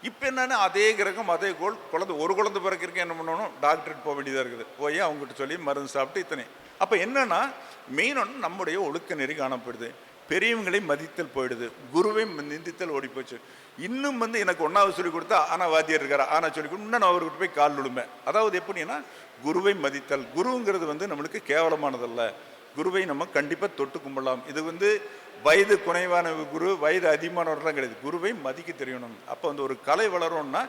Speaker 2: இப்போ என்னன்னா அதே கிரகம் அதே குழந்தை ஒரு குழந்தை பிறக்கிறதுக்கு என்ன பண்ணணும், டாக்டர்கிட்ட போக வேண்டியதாக இருக்குது. போய் அவங்ககிட்ட சொல்லி மருந்து சாப்பிட்டு இத்தனை. அப்போ என்னன்னா மெயின் ஒன்று நம்முடைய ஒழுக்க நெறி காணப்படுது, பெரியவங்களை மதித்தல் போயிடுது, குருவை நிந்தித்தல் ஓடி போச்சு. இன்னும் வந்து எனக்கு 1வது சொல்லி கொடுத்தா ஆனால் வாத்தியார் இருக்காரா, ஆனால் சொல்லி கொடுத்து இன்னும் நான் அவர்கிட்ட போய் கால் விழும்பேன். அதாவது எப்படின்னா குருவை மதித்தல். குருங்கிறது வந்து நம்மளுக்கு கேவலமானதல்ல, குருவை நம்ம கண்டிப்பாக தொட்டு கும்பிடலாம். இது வந்து வயது குறைவான குரு, வயது அதிகமானவர்கள்லாம் கிடையாது. குருவை மதிக்க தெரியணும். அப்போ வந்து ஒரு கலை வளரும்னா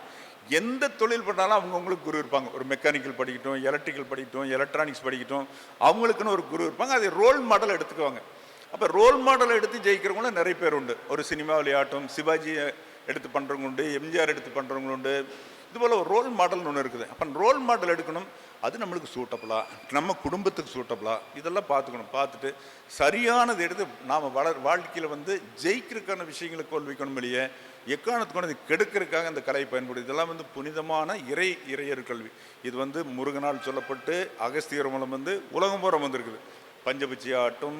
Speaker 2: எந்த தொழில் பண்ணாலும் அவங்கவுங்களுக்கு குரு இருப்பாங்க. ஒரு மெக்கானிக்கல் படிக்கட்டும், எலக்ட்ரிக்கல் படிக்கட்டும், எலக்ட்ரானிக்ஸ் படிக்கட்டும், அவங்களுக்குன்னு ஒரு குரு இருப்பாங்க. அதை ரோல் மாடல் எடுத்துக்குவாங்க. அப்போ ரோல் மாடல் எடுத்து ஜெயிக்கிறவங்களும் நிறைய பேர் உண்டு. ஒரு சினிமா விளையாட்டும், சிவாஜி எடுத்து பண்ணுறவங்க உண்டு, எம்ஜிஆர் எடுத்து பண்ணுறவங்க உண்டு. இதுபோல் ஒரு ரோல் மாடல்னு ஒன்று இருக்குது. அப்போ ரோல் மாடல் எடுக்கணும். அது நம்மளுக்கு சூட்டபிளா, நம்ம குடும்பத்துக்கு சூட்டபிளா, இதெல்லாம் பார்த்துக்கணும். பார்த்துட்டு சரியானது எடுத்து நாம் வாழ்க்கையில் வந்து ஜெயிக்கிறதுக்கான விஷயங்களை கோல்விக்கணும். இல்லையே எக்காரணத்துக்கு கொண்டு கெடுக்கிறதுக்காக அந்த கலையை பயன்படுது. இதெல்லாம் வந்து புனிதமான இறையர் கல்வி. இது வந்து முருகனால் சொல்லப்பட்டு அகஸ்தியர் மூலம் வந்து உலகம் பூரா வந்திருக்குது. பஞ்சபட்சி ஆகட்டும்,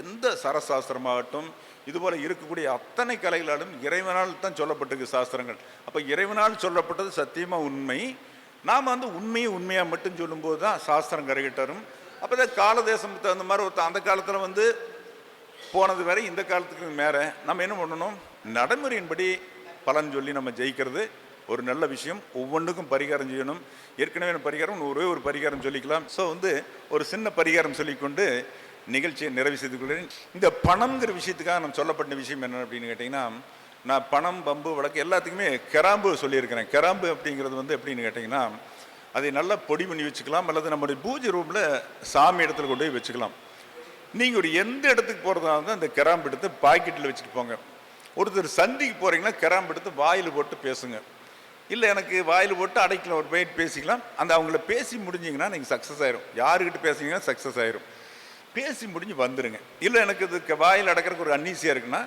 Speaker 2: எந்த சரசாஸ்திரமாகட்டும், இதுபோல் இருக்கக்கூடிய அத்தனை கலைகளாலும் இறைவனால் தான் சொல்லப்பட்டிருக்கு சாஸ்திரங்கள். அப்போ இறைவனால் சொல்லப்பட்டது சத்தியமாக உண்மை. நாம் வந்து உண்மையாக மட்டும் சொல்லும்போது தான் சாஸ்திரம் கரைகிட்டரும். அப்போ தான் காலதேசம் தகுந்த மாதிரி ஒருத்தர் அந்த காலத்தில் வந்து போனது வேற, இந்த காலத்துக்கு மேலே நம்ம என்ன பண்ணணும், நடைமுறையின்படி பலன் சொல்லி நம்ம ஜெயிக்கிறது ஒரு நல்ல விஷயம். ஒவ்வொன்றுக்கும் பரிகாரம் செய்யணும். ஏற்கனவே பரிகாரம் ஒரே ஒரு பரிகாரம் சொல்லிக்கலாம். ஸோ வந்து ஒரு சின்ன பரிகாரம் சொல்லிக்கொண்டு நிகழ்ச்சியை நிறைவு செய்து கொள்கிறேன். இந்த பணம்ங்கிற விஷயத்துக்காக நம்ம சொல்லப்பட்ட விஷயம் என்ன அப்படின்னு கேட்டிங்கன்னா, நான் பணம், பம்பு, வழக்கு எல்லாத்துக்குமே கிராம்பு சொல்லியிருக்கிறேன். கிராம்பு அப்படிங்கிறது வந்து எப்படின்னு கேட்டிங்கன்னா, அதை நல்லா பொடி பண்ணி வச்சுக்கலாம், அல்லது நம்முடைய பூஜை ரூமில் சாமி இடத்துல கொண்டு போய் வச்சுக்கலாம். நீங்கள் ஒரு எந்த இடத்துக்கு போகிறதா இருந்தால் அந்த கிராம்பு எடுத்து பாக்கெட்டில் வச்சுட்டு போங்க. ஒருத்தர் சந்திக்கு போகிறீங்கன்னா கிராம்பு எடுத்து வாயில் போட்டு பேசுங்க. இல்லை எனக்கு வாயில் போட்டு அடைக்கலாம், ஒரு போயிட்டு பேசிக்கலாம். அந்த அவங்கள பேசி முடிஞ்சிங்கன்னா நீங்கள் சக்ஸஸ் ஆயிரும். யாருக்கிட்ட பேசுனீங்கன்னா சக்ஸஸ் ஆயிரும். பேசி முடிஞ்சு வந்துடுங்க. இல்லை எனக்கு இதுக்கு வாயில் அடக்கிறதுக்கு ஒரு அன்னீசியாக இருக்குன்னா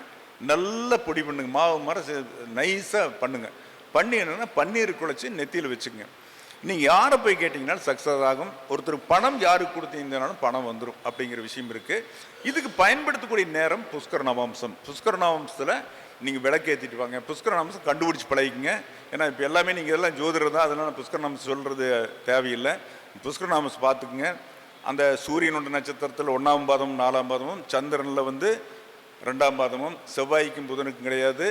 Speaker 2: நல்ல பொடி பண்ணுங்க, மாவு மாதிரி நைஸாக பண்ணுங்க. பண்ணி என்னன்னா பன்னீர் குழைச்சி நெத்தியில் வச்சுக்கோங்க. நீங்கள் யாரை போய் கேட்டிங்கனாலும் சக்ஸஸ் ஆகும். ஒருத்தர் பணம் யாருக்கு கொடுத்தீங்கன்னாலும் பணம் வந்துடும் அப்படிங்கிற விஷயம் இருக்குது. இதுக்கு பயன்படுத்தக்கூடிய நேரம் புஷ்கர நவம்சம். புஷ்கர நவம்சத்தில் நீங்கள் விளக்கேற்றிட்டு வாங்க. புஷ்கர நவம்சம் கண்டுபிடிச்சி பழகிங்க. ஏன்னா இப்போ எல்லாமே நீங்கள் எல்லாம் ஜோதிடர் தான், அதனால் புஷ்கர நவம்சம் சொல்கிறது தேவையில்லை. புஷ்கர நவம்சம் பார்த்துக்குங்க. அந்த சூரியனுடைய நட்சத்திரத்தில் 1ஆம் பாதம் 4ஆம் பாதமும், சந்திரனில் வந்து 2ஆம் பாதமும், செவ்வாய்க்கும் புதனுக்கும் கிடையாது,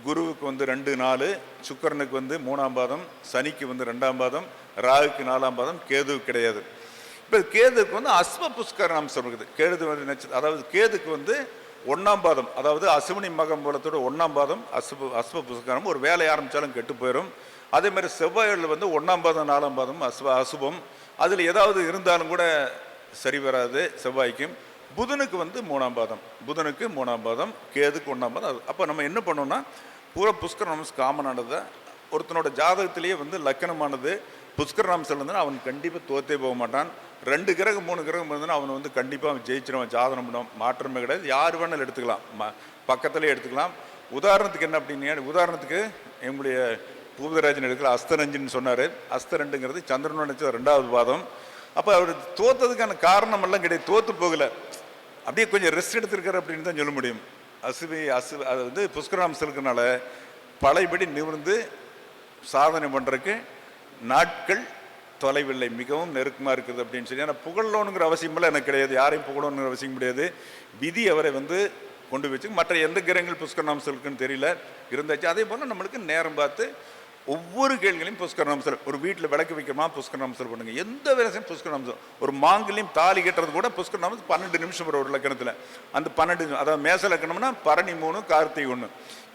Speaker 2: குருவுக்கு வந்து 2, 4, சுக்கரனுக்கு வந்து 3ஆம் பாதம், சனிக்கு வந்து 2ஆம் பாதம், ராகுக்கு 4ஆம் பாதம், கேதுவுக்கு கிடையாது. இப்போ கேதுக்கு வந்து அஸ்வ புஷ்கர அம்சம் இருக்குது. கேது வந்து அதாவது கேதுக்கு வந்து 1ஆம் பாதம், அதாவது அசுவினி மகம்பலத்தோட 1ஆம் பாதம் அஸ்வ புஷ்கரம். ஒரு வேலை ஆரம்பித்தாலும் கெட்டு போயிடும். அதே மாதிரி செவ்வாயில் வந்து 1ஆம் பாதம் 4ஆம் பாதம் அசுபம். அதில் ஏதாவது இருந்தாலும் கூட சரி வராது செவ்வாய்க்கும். புதனுக்கு வந்து 3ஆம் பாதம், புதனுக்கு 3ஆம் பாதம், கேதுக்கு 1ஆம் பாதம். அப்போ நம்ம என்ன பண்ணோம்னா பூரா புஷ்கர நம்சம் காமனானது. ஒருத்தனோட ஜாதகத்திலேயே வந்து லக்கணமானது புஷ்கர நம்சம் இருந்ததுன்னா அவன் கண்டிப்பாக தோற்றே போக மாட்டான். 2 கிரகம் 3 கிரகம் இருந்ததுன்னா அவனை வந்து கண்டிப்பாக அவன் ஜெயிச்சிருவான். ஜாதகம் பண்ண மாற்றமே கிடையாது. யார் வேணாலும் எடுத்துக்கலாம், பக்கத்துலேயே எடுத்துக்கலாம். உதாரணத்துக்கு என்ன அப்படின்னு, உதாரணத்துக்கு எங்களுடைய பூதராஜன் எடுக்கிற அஸ்தரஞ்சின்னு சொன்னார். அஸ்தரண்டுங்கிறது சந்திரனோட 2ஆவது பாதம். அப்போ அவர் தோற்றதுக்கான காரணம் எல்லாம் கிடையாது, தோற்று போகலை, அப்படியே கொஞ்சம் ரெஸ்ட் எடுத்துருக்காரு அப்படின்னு தான் சொல்ல முடியும். அது வந்து புஷ்கராம்சம் இருக்கிறனால பழையபடி நிமிர்ந்து சாதனை பண்ணுறதுக்கு நாட்கள் தொலைவில்லை, மிகவும் நெருக்கமாக இருக்குது அப்படின்னு சொல்லி. ஆனால் புகழணுங்கிற அவசியமெல்லாம் எனக்கு கிடையாது, யாரையும் புகழணுங்கிற அவசியம் கிடையாது. விதி அவரை வந்து கொண்டு வச்சு மற்ற எந்த கிரகங்கள் புஷ்கரநாமம் இருக்குன்னு தெரியல இருந்தாச்சு. அதே போல் நம்மளுக்கு நேரம் பார்த்து ஒவ்வொரு கேள்விகளையும் புஷ்கரநாமம். ஒரு வீட்டில் விளக்கு வைக்கிறோமா புஷ்கரநாமம் பண்ணுங்க. எந்த வேலையும் புஷ்கரநாமம். ஒரு மாங்கலையும் தாலி கட்டுறது கூட புஷ்கரநாமம் 12 நிமிஷம் வரும் ஒரு லக்கணத்தில். அந்த 12, அதாவது மேச லக்கணம்னா பரணி 3, கார்த்திகை 1.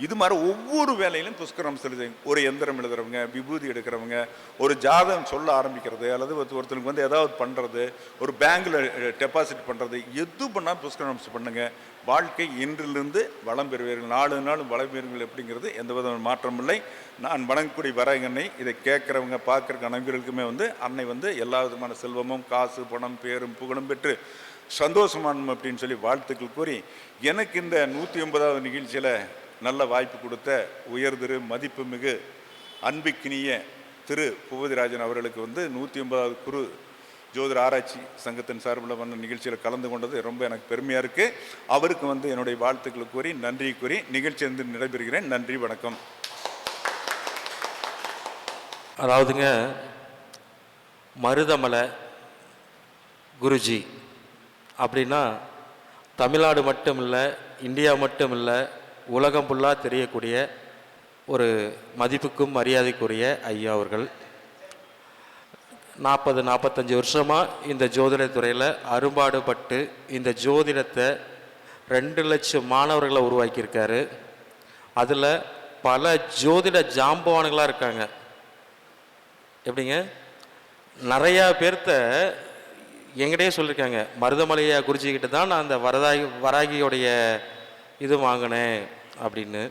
Speaker 2: இது மாதிரி ஒவ்வொரு வேலையிலும் புஷ்கரநாமம் செய்யும். ஒரு எந்திரம் எழுதுறவங்க, விபூதி எடுக்கிறவங்க, ஒரு ஜாதகம் சொல்ல ஆரம்பிக்கிறது, அல்லது ஒருத்தருக்கு வந்து ஏதாவது பண்ணுறது, ஒரு பேங்கில் டெபாசிட் பண்ணுறது, எது பண்ணால் புஷ்கரநாமம் பண்ணுங்க. வாழ்க்கை இன்றிலிருந்து வளம் பெறுவீர்கள், 4 நாளும் வளம் பெறுவீர்கள் அப்படிங்கிறது எந்த விதமான மாற்றம் இல்லை. நான் வணங்கக்கூடிய வரங்கண்ணை இதை கேட்குறவங்க பார்க்குற அனைவர்களுக்குமே வந்து அன்னை வந்து எல்லா விதமான செல்வமும், காசு, பணம், பேரும், புகழும் பெற்று சந்தோஷமானும் அப்படின்னு சொல்லி வாழ்த்துக்கள் கூறி, எனக்கு இந்த 109வது நிகழ்ச்சியில் நல்ல வாய்ப்பு கொடுத்த உயர்திரு மதிப்புமிகு அன்பிக்கினிய திரு பூபதிராஜன் அவர்களுக்கு வந்து 109வது குரு ஜோதிட ஆராய்ச்சி சங்கத்தின் சார்பில் வந்த நிகழ்ச்சியில் கலந்து கொண்டது ரொம்ப எனக்கு பெருமையாக இருக்குது. அவருக்கு வந்து என்னுடைய வாழ்த்துக்களை கூறி நன்றி கூறி நிகழ்ச்சி வந்து நடைபெறுகிறேன். நன்றி, வணக்கம்.
Speaker 3: அதாவதுங்க, மருதமலை குருஜி அப்படின்னா தமிழ்நாடு மட்டும் இல்லை, இந்தியா மட்டும் இல்லை, உலகம் ஃபுல்லாக தெரியக்கூடிய ஒரு மதிப்புக்கும் மரியாதைக்குரிய ஐயா அவர்கள். 40-45 வருஷமாக இந்த ஜோதிடத்துறையில் அரும்பாடுபட்டு இந்த ஜோதிடத்தை 2 லட்சம் மாணவர்களை உருவாக்கியிருக்காரு. அதில் பல ஜோதிட ஜாம்பவான்களாக இருக்காங்க. எப்படிங்க, நிறையா பேர்த்த எங்கிட்டே சொல்லியிருக்காங்க, மருதமலையா குருஜிக்கிட்ட தான் நான் அந்த வராகியோடைய இது வாங்கினேன் அப்படின்னு.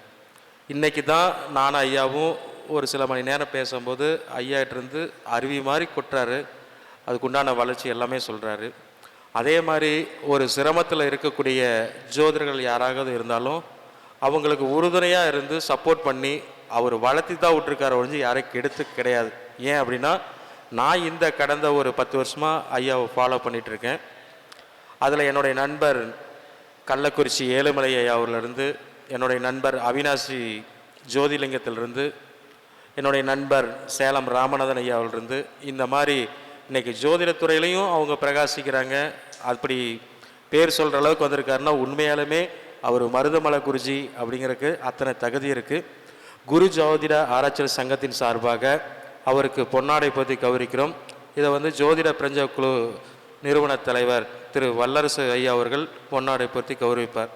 Speaker 3: இன்றைக்கி தான் நானும் ஐயாவும் ஒரு சில மணி நேரம் பேசும்போது ஐயாட்டிருந்து அருவி மாதிரி கொட்டுறாரு. அதுக்குண்டான வளர்ச்சி எல்லாமே சொல்கிறாரு. அதே மாதிரி ஒரு சிரமத்தில் இருக்கக்கூடிய ஜோதிடர்கள் யாராவது இருந்தாலும் அவங்களுக்கு உறுதுணையாக இருந்து சப்போர்ட் பண்ணி அவர் வளர்த்தி தான் விட்டுருக்காரு ஒழிஞ்சு யாரையும் கெடுத்து கிடையாது. ஏன் அப்படின்னா, நான் இந்த கடந்த ஒரு 10 வருஷமாக ஐயாவை ஃபாலோ பண்ணிகிட்ருக்கேன். அதில் என்னுடைய நண்பர் கள்ளக்குறிச்சி ஏழுமலை ஐயா அவர்லேருந்து, என்னுடைய நண்பர் அவினாசி ஜோதிலிங்கத்திலிருந்து, என்னுடைய நண்பர் சேலம் ராமநாதன் ஐயா அவர்லேருந்து, இந்த மாதிரி இன்றைக்கி ஜோதிடத்துறையிலையும் அவங்க பிரகாசிக்கிறாங்க. அப்படி பேர் சொல்கிற அளவுக்கு வந்திருக்காருன்னா உண்மையாலுமே அவர் மருதமலை குருஜி அப்படிங்கிறதுக்கு அத்தனை தகுதி இருக்குது. குரு ஜோதிட ஆராய்ச்சி சங்கத்தின் சார்பாக அவருக்கு பொன்னாடை பற்றி கௌரிக்கிறோம். இதை ஜோதிட பிரஞ்ச குழு நிறுவன தலைவர் திரு வல்லரசு ஐயா அவர்கள் பொன்னாடை பற்றி கௌரவிப்பார்.